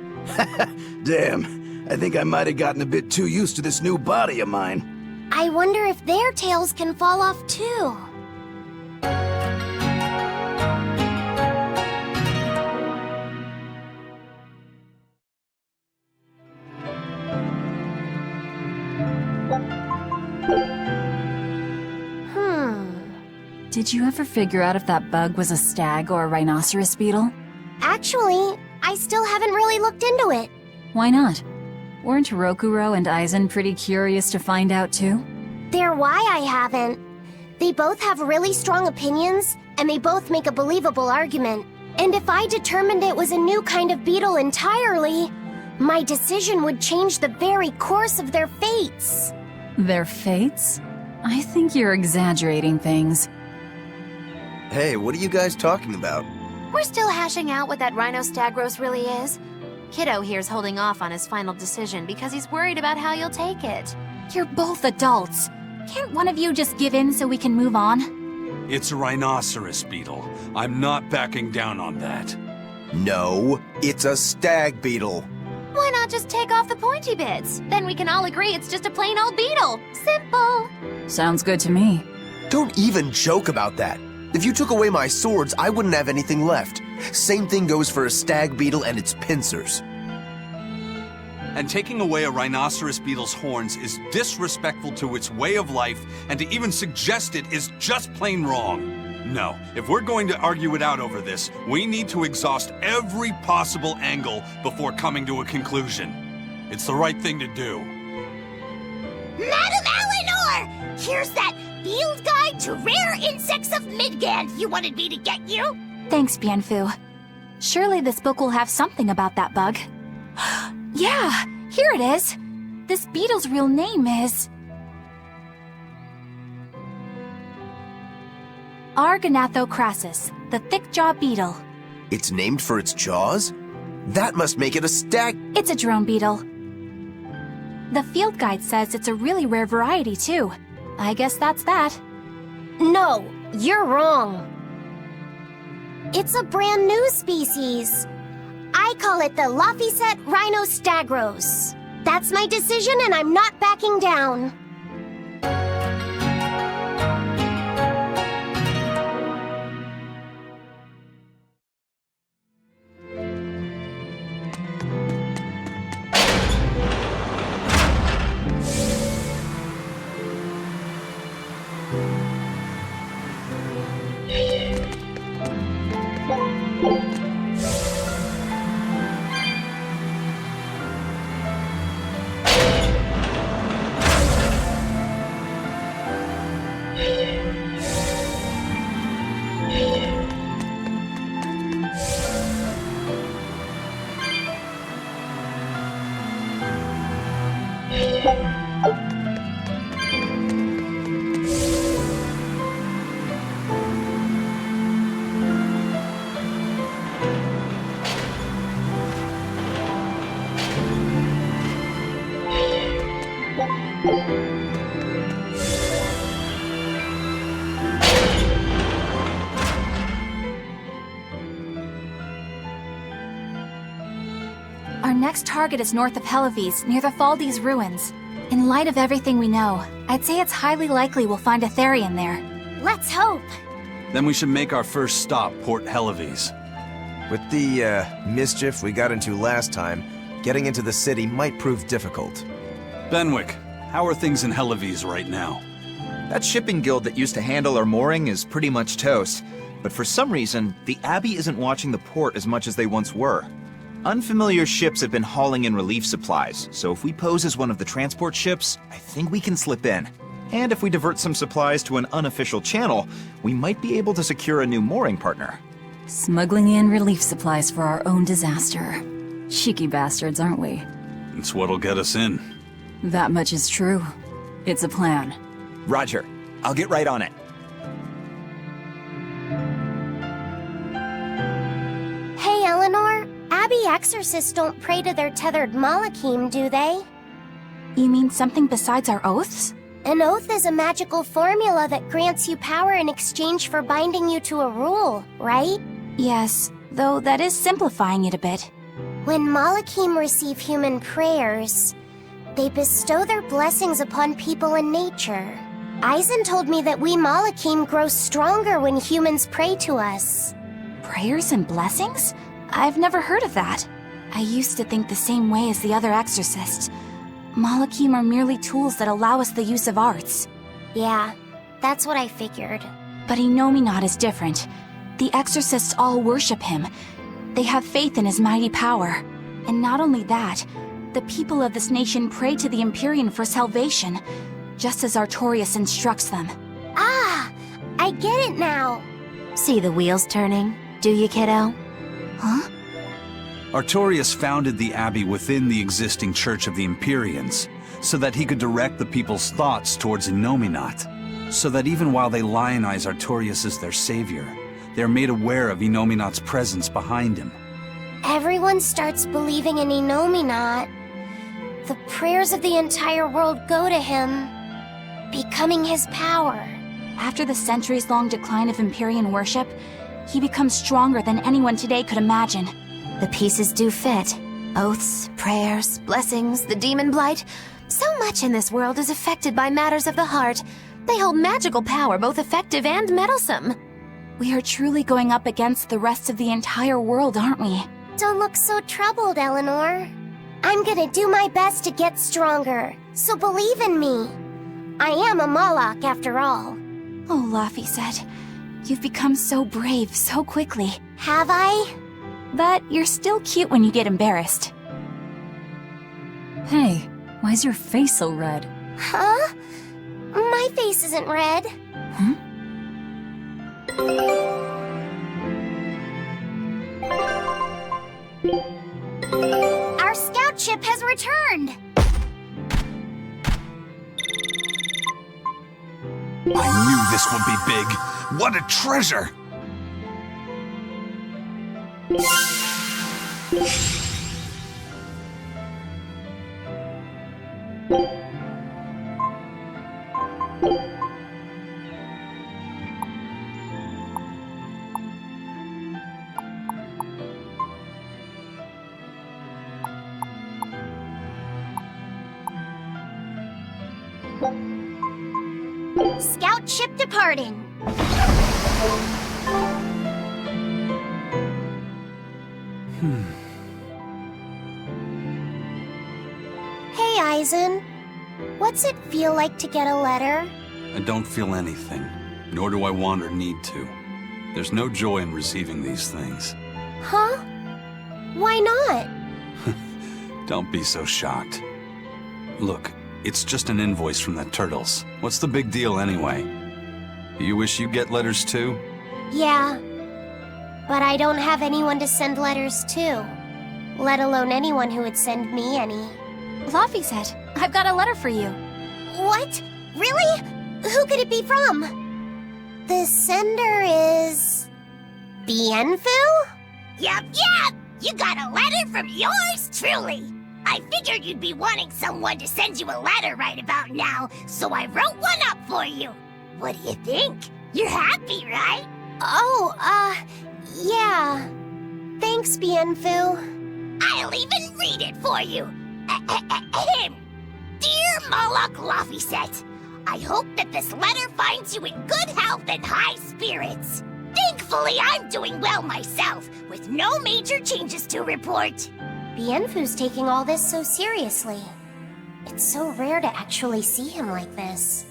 Damn, I think I might have gotten a bit too used to this new body of mine. I wonder if their tails can fall off too. Did you ever figure out if that bug was a stag or a rhinoceros beetle? Actually, I still haven't really looked into it. Why not? Weren't Rokuro and Aizen pretty curious to find out too? They're why I haven't. They both have really strong opinions, and they both make a believable argument. And if I determined it was a new kind of beetle entirely, my decision would change the very course of their fates. Their fates? I think you're exaggerating things. Hey, what are you guys talking about? We're still hashing out what that Rhinostagros really is. Kiddo here's holding off on his final decision because he's worried about how you'll take it. You're both adults. Can't one of you just give in so we can move on? It's a rhinoceros beetle. I'm not backing down on that. No, it's a stag beetle. Why not just take off the pointy bits? Then we can all agree it's just a plain old beetle. Simple. Sounds good to me. Don't even joke about that. If you took away my swords, I wouldn't have anything left. Same thing goes for a stag beetle and its pincers. And taking away a rhinoceros beetle's horns is disrespectful to its way of life, and to even suggest it is just plain wrong. No, if we're going to argue it out over this, we need to exhaust every possible angle before coming to a conclusion. It's the right thing to do. Madam Eleanor! Here's that Field Guide to Rare Insects of Midgand you wanted me to get you! Thanks, Bienfu. Surely this book will have something about that bug. Yeah, here it is. This beetle's real name is... Argonathocrassus, the thick-jaw beetle. It's named for its jaws? That must make it a stag... It's a drone beetle. The field guide says it's a really rare variety, too. I guess that's that. No, you're wrong. It's a brand new species. I call it the Laphicet Rhinostagros. That's my decision, and I'm not backing down. next target is north of Hellawes, near the Faldi's ruins. In light of everything we know, I'd say it's highly likely we'll find a Therian there. Let's hope. Then we should make our first stop, Port Hellawes. With the, mischief we got into last time, getting into the city might prove difficult. Benwick, how are things in Hellawes right now? That shipping guild that used to handle our mooring is pretty much toast. But for some reason, the Abbey isn't watching the port as much as they once were. Unfamiliar ships have been hauling in relief supplies, so if we pose as one of the transport ships, I think we can slip in. And if we divert some supplies to an unofficial channel, we might be able to secure a new mooring partner. Smuggling in relief supplies for our own disaster. Cheeky bastards, aren't we? It's what'll get us in. That much is true. It's a plan. Roger. I'll get right on it. Hey, Eleanor. Abbey exorcists don't pray to their tethered Malachim, do they? You mean something besides our oaths? An oath is a magical formula that grants you power in exchange for binding you to a rule, right? Yes, though that is simplifying it a bit. When Malachim receive human prayers, they bestow their blessings upon people and nature. Eisen told me that we Malachim grow stronger when humans pray to us. Prayers and blessings? I've never heard of that. I used to think the same way as the other exorcists. Malachim are merely tools that allow us the use of arts. Yeah, that's what I figured. But Innominat is different. The exorcists all worship him. They have faith in his mighty power. And not only that, the people of this nation pray to the Empyrean for salvation, just as Artorias instructs them. Ah, I get it now. See the wheels turning, do you, kiddo? Huh? Artorias founded the Abbey within the existing Church of the Empyreans, so that he could direct the people's thoughts towards Innominat. So that even while they lionize Artorias as their savior, they're made aware of Innominat's presence behind him. Everyone starts believing in Innominat. The prayers of the entire world go to him, becoming his power. After the centuries-long decline of Empyrean worship, he becomes stronger than anyone today could imagine. The pieces do fit. Oaths, prayers, blessings, the demon blight. So much in this world is affected by matters of the heart. They hold magical power, both effective and meddlesome. We are truly going up against the rest of the entire world, aren't we? Don't look so troubled, Eleanor. I'm gonna do my best to get stronger, so believe in me. I am a Malak, after all. Oh, Laphicet, you've become so brave so quickly. Have I? But you're still cute when you get embarrassed. Hey, why's your face so red? Huh? My face isn't red. Huh? Our scout ship has returned! I knew this would be big. What a treasure! Scout ship departing. Hey, Eisen. What's it feel like to get a letter? I don't feel anything, nor do I want or need to. There's no joy in receiving these things. Huh? Why not? Don't be so shocked. Look, it's just an invoice from the Turtles. What's the big deal anyway? Do you wish you get letters too? Yeah. But I don't have anyone to send letters to. Let alone anyone who would send me any. Laphicet, I've got a letter for you. What? Really? Who could it be from? The sender is... Bienfu? Yup. You got a letter from yours truly. I figured you'd be wanting someone to send you a letter right about now, so I wrote one up for you. What do you think? You're happy, right? Oh, yeah. Thanks, Bienfu. I I'll even read it for you. Ahem. Dear Malak Lafiset, I hope that this letter finds you in good health and high spirits. Thankfully, I'm doing well myself, with no major changes to report. Bienfu's taking all this so seriously. It's so rare to actually see him like this.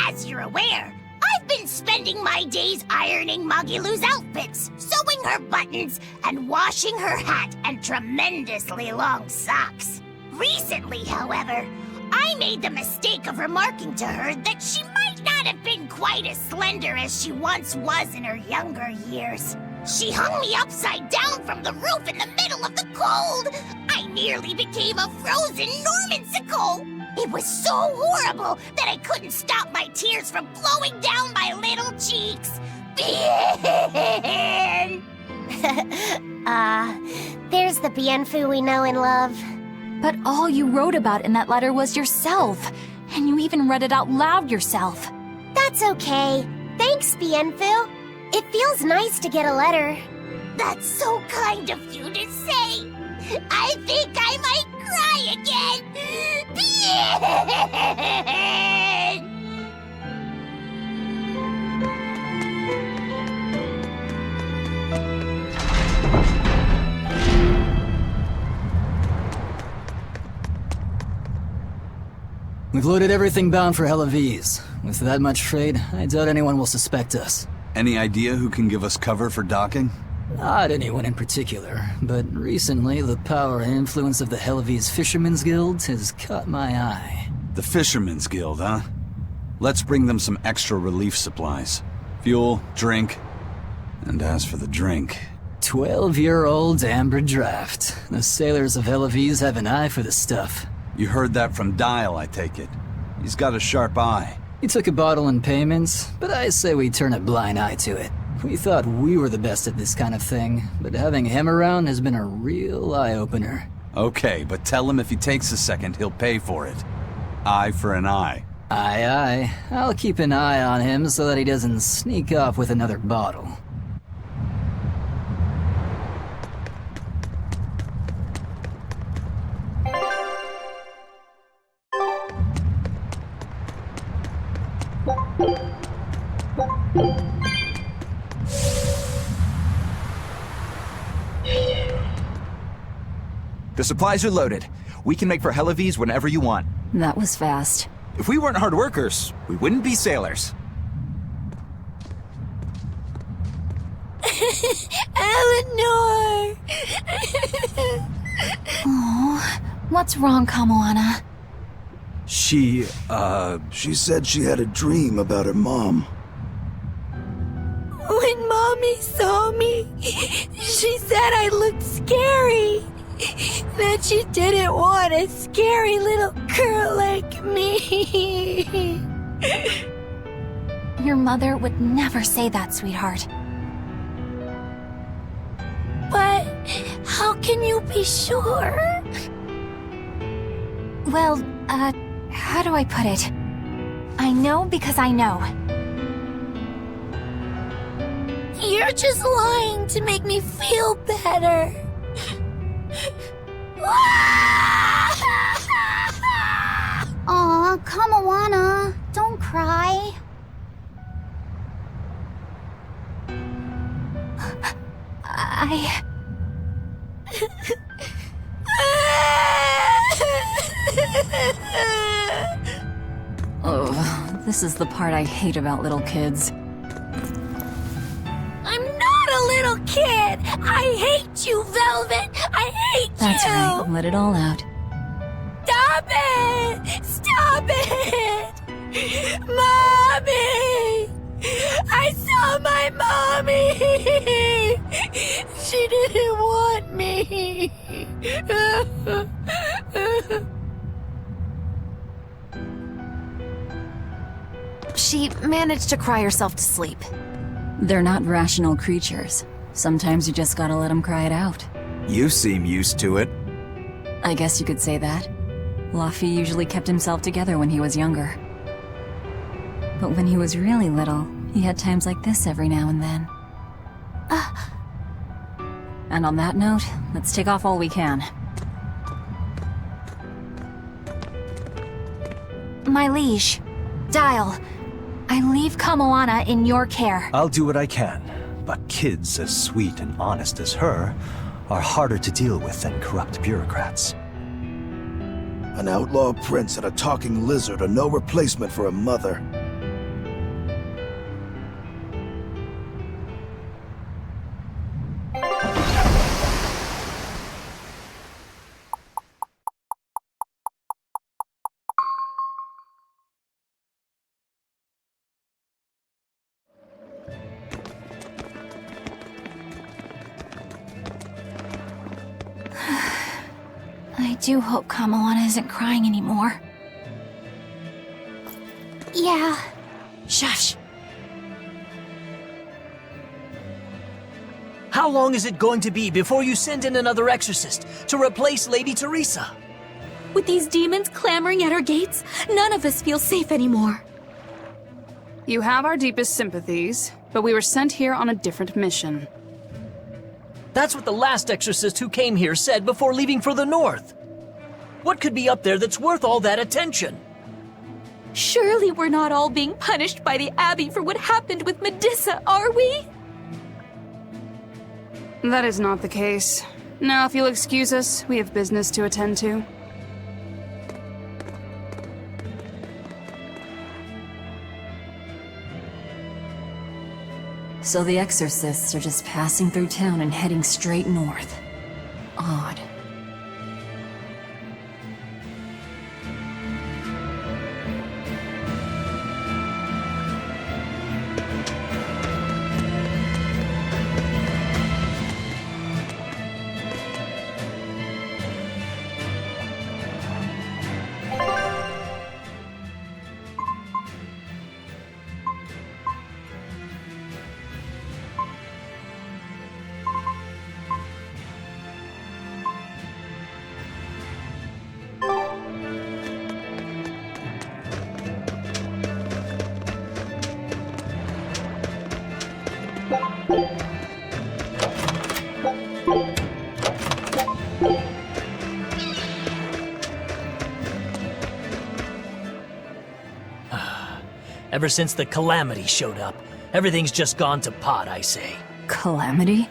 As you're aware, I've been spending my days ironing Magilu's outfits, sewing her buttons, and washing her hat and tremendously long socks. Recently, however, I made the mistake of remarking to her that she might not have been quite as slender as she once was in her younger years. She hung me upside down from the roof in the middle of the cold. I nearly became a frozen Normansicle. It was so horrible that I couldn't stop my tears from flowing down my little cheeks. Bien! There's the Bienfu we know and love. But all you wrote about in that letter was yourself. And you even read it out loud yourself. That's okay. Thanks, Bienfu. It feels nice to get a letter. That's so kind of you to say. I think I might cry again. Bien! We've loaded everything bound for Hellawes. With that much trade, I doubt anyone will suspect us. Any idea who can give us cover for docking? Not anyone in particular, but recently the power and influence of the Hellawes Fishermen's Guild has caught my eye. The Fishermen's Guild, huh? Let's bring them some extra relief supplies. Fuel, drink, and as for the drink... 12-year-old amber draft. The sailors of Hellawes have an eye for the stuff. You heard that from Dial, I take it. He's got a sharp eye. He took a bottle in payments, but I say we turn a blind eye to it. We thought we were the best at this kind of thing, but having him around has been a real eye-opener. Okay, but tell him if he takes a second, he'll pay for it. Eye for an eye. Aye, aye. I'll keep an eye on him so that he doesn't sneak off with another bottle. The supplies are loaded. We can make for Hellawes whenever you want. That was fast. If we weren't hard workers, we wouldn't be sailors. Eleanor! Oh, what's wrong, Kamoana? She said she had a dream about her mom. When Mommy saw me, she said I looked scary. That she didn't want a scary little girl like me. Your mother would never say that, sweetheart. But how can you be sure? Well, how do I put it? I know because I know. You're just lying to make me feel better. Aw, Kamawana, don't cry. Oh, this is the part I hate about little kids. I'm not a little kid! I hate you, Velvet! I hate That's you! right, let it all out. Stop it! Stop it! Mommy! I saw my mommy! She didn't want me! She managed to cry herself to sleep. They're not rational creatures. Sometimes you just gotta let them cry it out. You seem used to it. I guess you could say that. Laffy usually kept himself together when he was younger. But when he was really little, he had times like this every now and then. And on that note, let's take off all we can. My liege, Dial, I leave Kamoana in your care. I'll do what I can, but kids as sweet and honest as her are harder to deal with than corrupt bureaucrats. An outlaw prince and a talking lizard are no replacement for a mother. I do hope Kamoana isn't crying anymore. Yeah. Shush. How long is it going to be before you send in another exorcist to replace Lady Teresa? With these demons clamoring at our gates, none of us feel safe anymore. You have our deepest sympathies, but we were sent here on a different mission. That's what the last exorcist who came here said before leaving for the north. What could be up there that's worth all that attention? Surely we're not all being punished by the Abbey for what happened with Medusa, are we? That is not the case. Now, if you'll excuse us, we have business to attend to. So the exorcists are just passing through town and heading straight north. Odd. Ever since the Calamity showed up, everything's just gone to pot, I say. Calamity?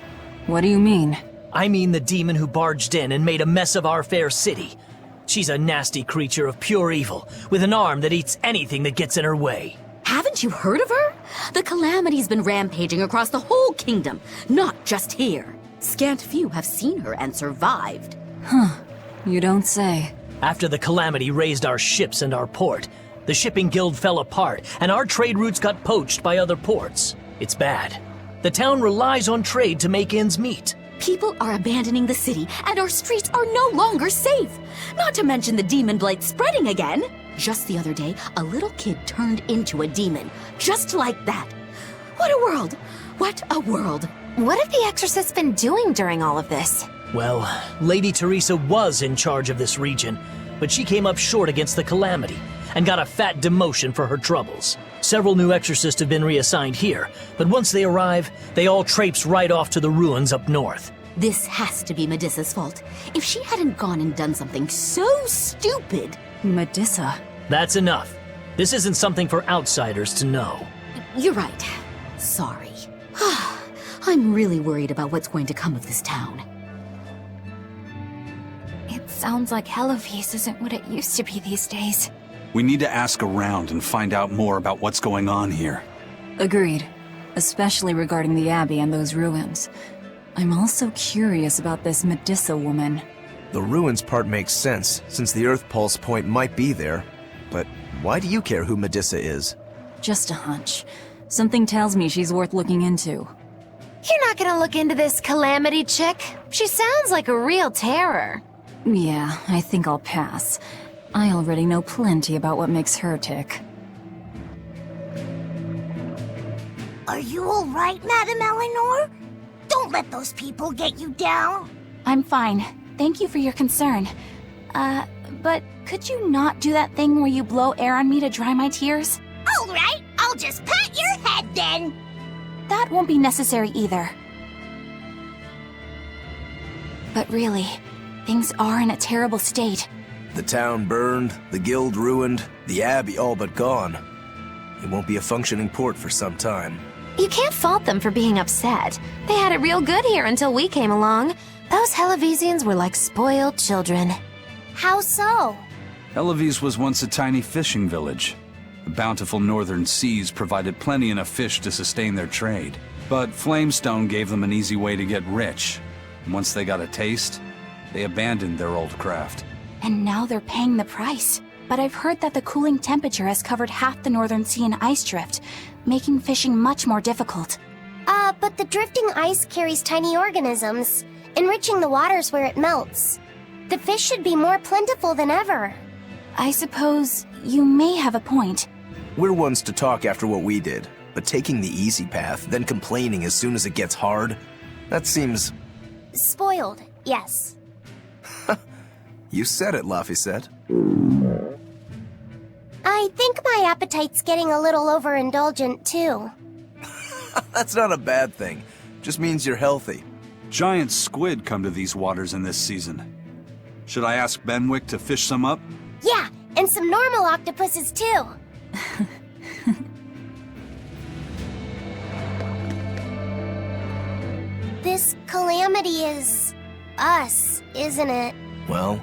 What do you mean? I mean the demon who barged in and made a mess of our fair city. She's a nasty creature of pure evil, with an arm that eats anything that gets in her way. Haven't you heard of her? The Calamity's been rampaging across the whole kingdom, not just here. Scant few have seen her and survived. Huh. You don't say. After the Calamity raised our ships and our port, the shipping guild fell apart, and our trade routes got poached by other ports. It's bad. The town relies on trade to make ends meet. People are abandoning the city, and our streets are no longer safe. Not to mention the demon blight spreading again. Just the other day, a little kid turned into a demon. Just like that. What a world! What a world! What have the exorcists been doing during all of this? Well, Lady Teresa was in charge of this region, but she came up short against the Calamity and got a fat demotion for her troubles. Several new exorcists have been reassigned here, but once they arrive, they all traipse right off to the ruins up north. This has to be Medusa's fault. If she hadn't gone and done something so stupid... Medusa? That's enough. This isn't something for outsiders to know. You're right. Sorry. I'm really worried about what's going to come of this town. It sounds like Hellawes isn't what it used to be these days. We need to ask around and find out more about what's going on here. Agreed. Especially regarding the Abbey and those ruins. I'm also curious about this Medusa woman. The ruins part makes sense, since the Earth Pulse point might be there. But why do you care who Medusa is? Just a hunch. Something tells me she's worth looking into. You're not gonna look into this Calamity chick? She sounds like a real terror. Yeah, I think I'll pass. I already know plenty about what makes her tick. Are you all right, Madame Eleanor? Don't let those people get you down. I'm fine. Thank you for your concern. But could you not do that thing where you blow air on me to dry my tears? All right, I'll just pat your head then. That won't be necessary either. But really, things are in a terrible state. The town burned, the guild ruined, the abbey all but gone. It won't be a functioning port for some time. You can't fault them for being upset. They had it real good here until we came along. Those Hellawesians were like spoiled children. How so? Hellawes was once a tiny fishing village. The bountiful northern seas provided plenty enough fish to sustain their trade. But Flamestone gave them an easy way to get rich. And once they got a taste, they abandoned their old craft. And now they're paying the price. But I've heard that the cooling temperature has covered half the northern sea in ice drift, making fishing much more difficult. But the drifting ice carries tiny organisms, enriching the waters where it melts. The fish should be more plentiful than ever. I suppose you may have a point. We're ones to talk after what we did, but taking the easy path, then complaining as soon as it gets hard, that seems... Spoiled, yes. You said it, Laphicet. I think my appetite's getting a little overindulgent, too. That's not a bad thing. Just means you're healthy. Giant squid come to these waters in this season. Should I ask Benwick to fish some up? Yeah, and some normal octopuses, too. This calamity is... us, isn't it? Well,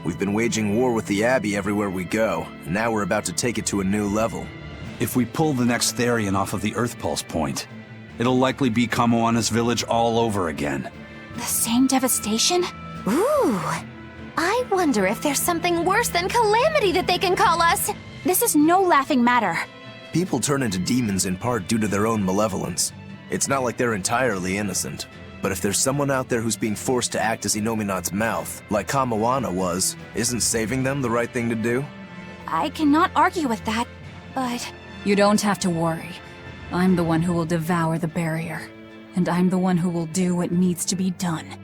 we've been waging war with the Abbey everywhere we go, and now we're about to take it to a new level. If we pull the next Therian off of the Earth Pulse point, it'll likely be Kamoana's village all over again. The same devastation? Ooh. I wonder if there's something worse than calamity that they can call us. This is no laughing matter. People turn into demons in part due to their own malevolence. It's not like they're entirely innocent. But if there's someone out there who's being forced to act as Inominat's mouth, like Kamoana was, isn't saving them the right thing to do? I cannot argue with that, but... You don't have to worry. I'm the one who will devour the barrier. And I'm the one who will do what needs to be done.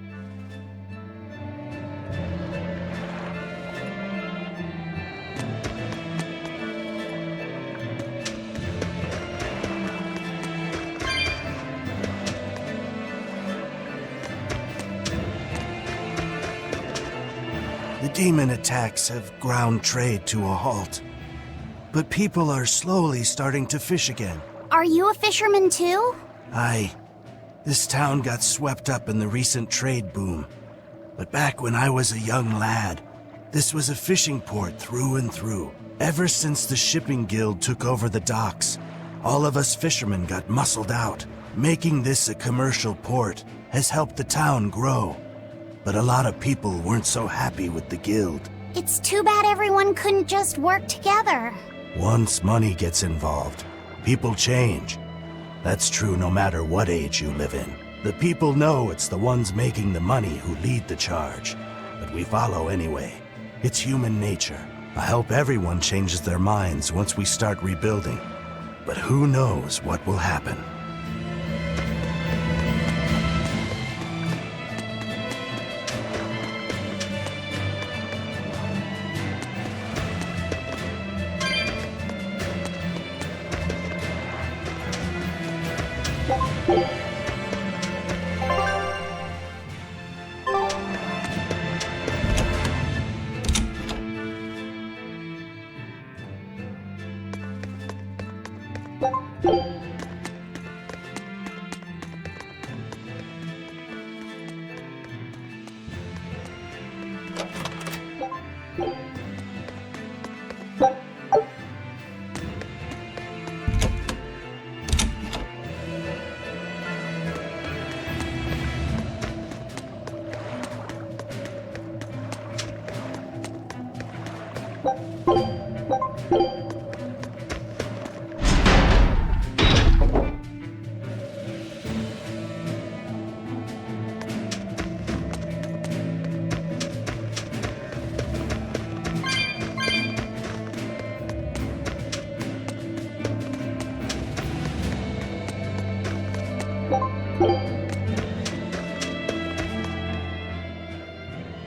The demon attacks have ground trade to a halt. But people are slowly starting to fish again. Are you a fisherman too? Aye. This town got swept up in the recent trade boom. But back when I was a young lad, this was a fishing port through and through. Ever since the shipping guild took over the docks, all of us fishermen got muscled out. Making this a commercial port has helped the town grow. But a lot of people weren't so happy with the guild. It's too bad everyone couldn't just work together. Once money gets involved, people change. That's true no matter what age you live in. The people know it's the ones making the money who lead the charge. But we follow anyway. It's human nature. I hope everyone changes their minds once we start rebuilding. But who knows what will happen.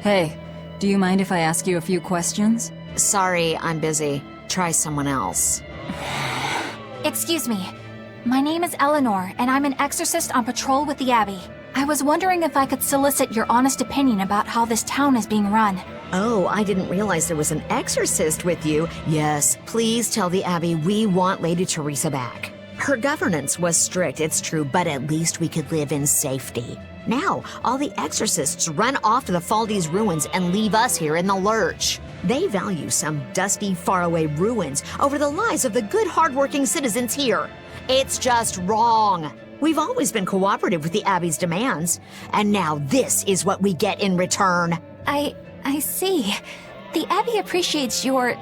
Hey, do you mind if I ask you a few questions? Sorry, I'm busy. Try someone else. Excuse me. My name is Eleanor, and I'm an exorcist on patrol with the Abbey. I was wondering if I could solicit your honest opinion about how this town is being run. Oh, I didn't realize there was an exorcist with you. Yes, please tell the Abbey we want Lady Teresa back. Her governance was strict, it's true, but at least we could live in safety. Now, all the exorcists run off to the Faldi's ruins and leave us here in the lurch. They value some dusty, faraway ruins over the lives of the good, hardworking citizens here. It's just wrong. We've always been cooperative with the Abbey's demands, and now this is what we get in return. I see. The Abbey appreciates your,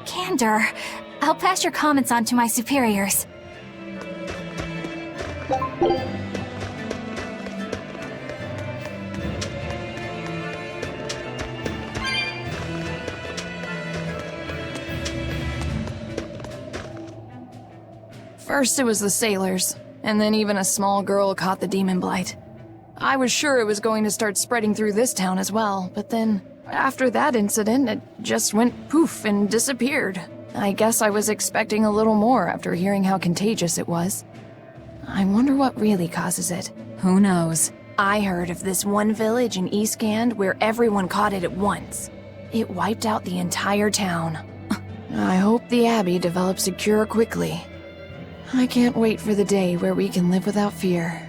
candor. I'll pass your comments on to my superiors. First it was the sailors, and then even a small girl caught the demon blight. I was sure it was going to start spreading through this town as well, but then, after that incident, it just went poof and disappeared. I guess I was expecting a little more after hearing how contagious it was. I wonder what really causes it. Who knows? I heard of this one village in Eastgand where everyone caught it at once. It wiped out the entire town. I hope the Abbey develops a cure quickly. I can't wait for the day where we can live without fear.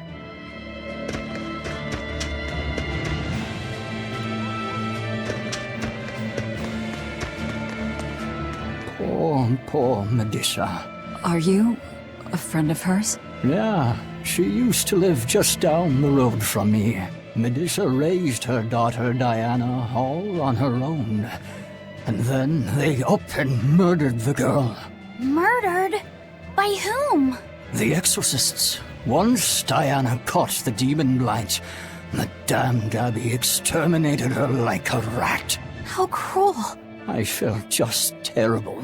Poor Medusa. Are you a friend of hers? Yeah, she used to live just down the road from me. Medusa raised her daughter Diana all on her own. And then they up and murdered the girl. Murdered? By whom? The exorcists. Once Diana caught the demon blight, the damned Abbey exterminated her like a rat. How cruel. I felt just terrible,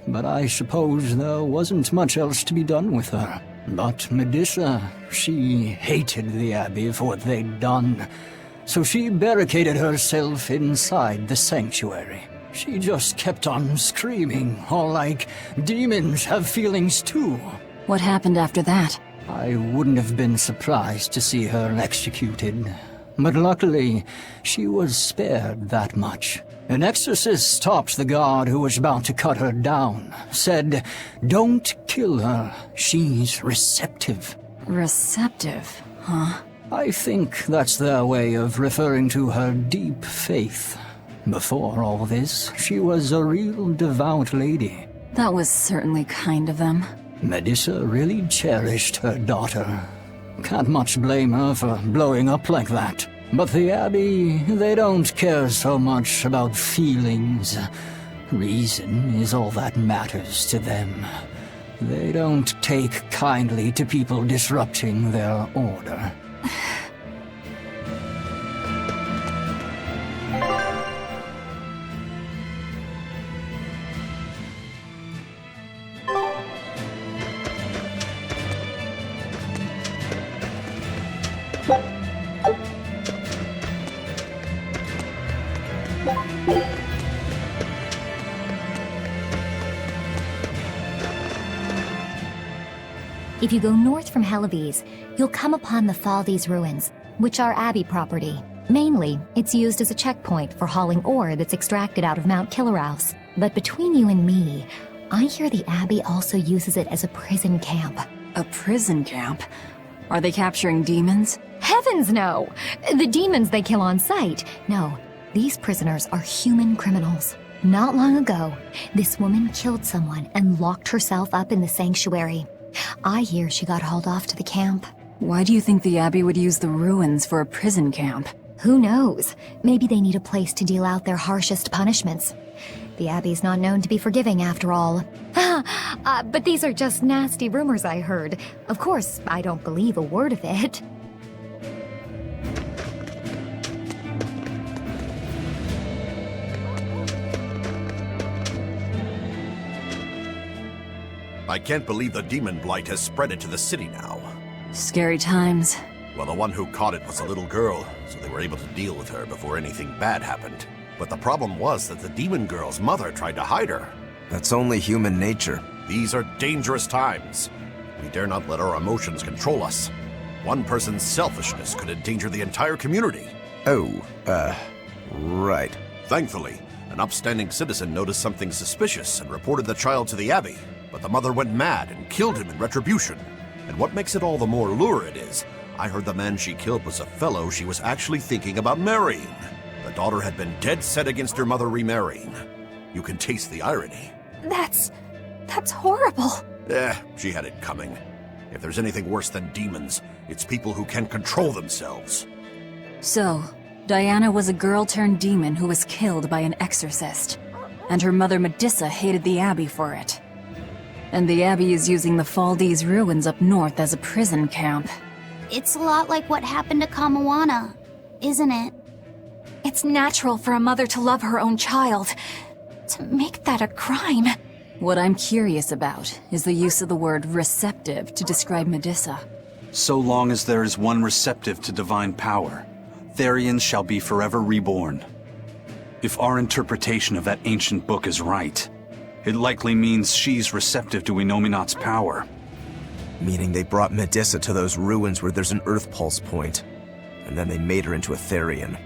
but I suppose there wasn't much else to be done with her. But Medusa, she hated the Abbey for what they'd done, so she barricaded herself inside the sanctuary. She just kept on screaming, all like, demons have feelings too. What happened after that? I wouldn't have been surprised to see her executed, but luckily, she was spared that much. An exorcist stopped the guard who was about to cut her down, said, "Don't kill her, she's receptive." Receptive, huh? I think that's their way of referring to her deep faith. Before all this, she was a real devout lady. That was certainly kind of them. Medusa really cherished her daughter. Can't much blame her for blowing up like that. But the Abbey, they don't care so much about feelings. Reason is all that matters to them. They don't take kindly to people disrupting their order. If you go north from Hellawes, you'll come upon the Faldi's ruins, which are Abbey property. Mainly, it's used as a checkpoint for hauling ore that's extracted out of Mount Killerhouse. But between you and me, I hear the Abbey also uses it as a prison camp. A prison camp? Are they capturing demons? Heavens no! The demons they kill on sight. No, these prisoners are human criminals. Not long ago, this woman killed someone and locked herself up in the sanctuary. I hear she got hauled off to the camp. Why do you think the Abbey would use the ruins for a prison camp? Who knows? Maybe they need a place to deal out their harshest punishments. The Abbey's not known to be forgiving after all. But these are just nasty rumors I heard. Of course, I don't believe a word of it. I can't believe the demon blight has spread it to the city now. Scary times. Well, the one who caught it was a little girl, so they were able to deal with her before anything bad happened. But the problem was that the demon girl's mother tried to hide her. That's only human nature. These are dangerous times. We dare not let our emotions control us. One person's selfishness could endanger the entire community. Oh, right. Thankfully, an upstanding citizen noticed something suspicious and reported the child to the Abbey, but the mother went mad and killed him in retribution. And what makes it all the more lurid is, I heard the man she killed was a fellow she was actually thinking about marrying. The daughter had been dead set against her mother remarrying. You can taste the irony. That's horrible. She had it coming. If there's anything worse than demons, it's people who can't control themselves. So, Diana was a girl turned demon who was killed by an exorcist. And her mother Medissa hated the Abbey for it. And the Abbey is using the Faldees ruins up north as a prison camp. It's a lot like what happened to Kamawana, isn't it? It's natural for a mother to love her own child. To make that a crime. What I'm curious about is the use of the word receptive to describe Medissa. So long as there is one receptive to divine power, Therians shall be forever reborn. If our interpretation of that ancient book is right, it likely means she's receptive to Inominat's power. Meaning they brought Medissa to those ruins where there's an Earth Pulse point, and then they made her into a Therian.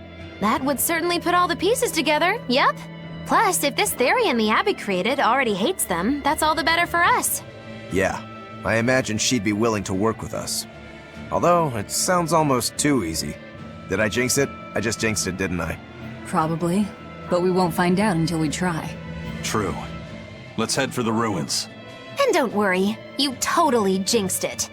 That would certainly put all the pieces together, yep. Plus, if this Therian the Abbey created already hates them, that's all the better for us. Yeah, I imagine she'd be willing to work with us. Although, it sounds almost too easy. Did I jinx it? I just jinxed it, didn't I? Probably, but we won't find out until we try. True. Let's head for the ruins. And don't worry, you totally jinxed it.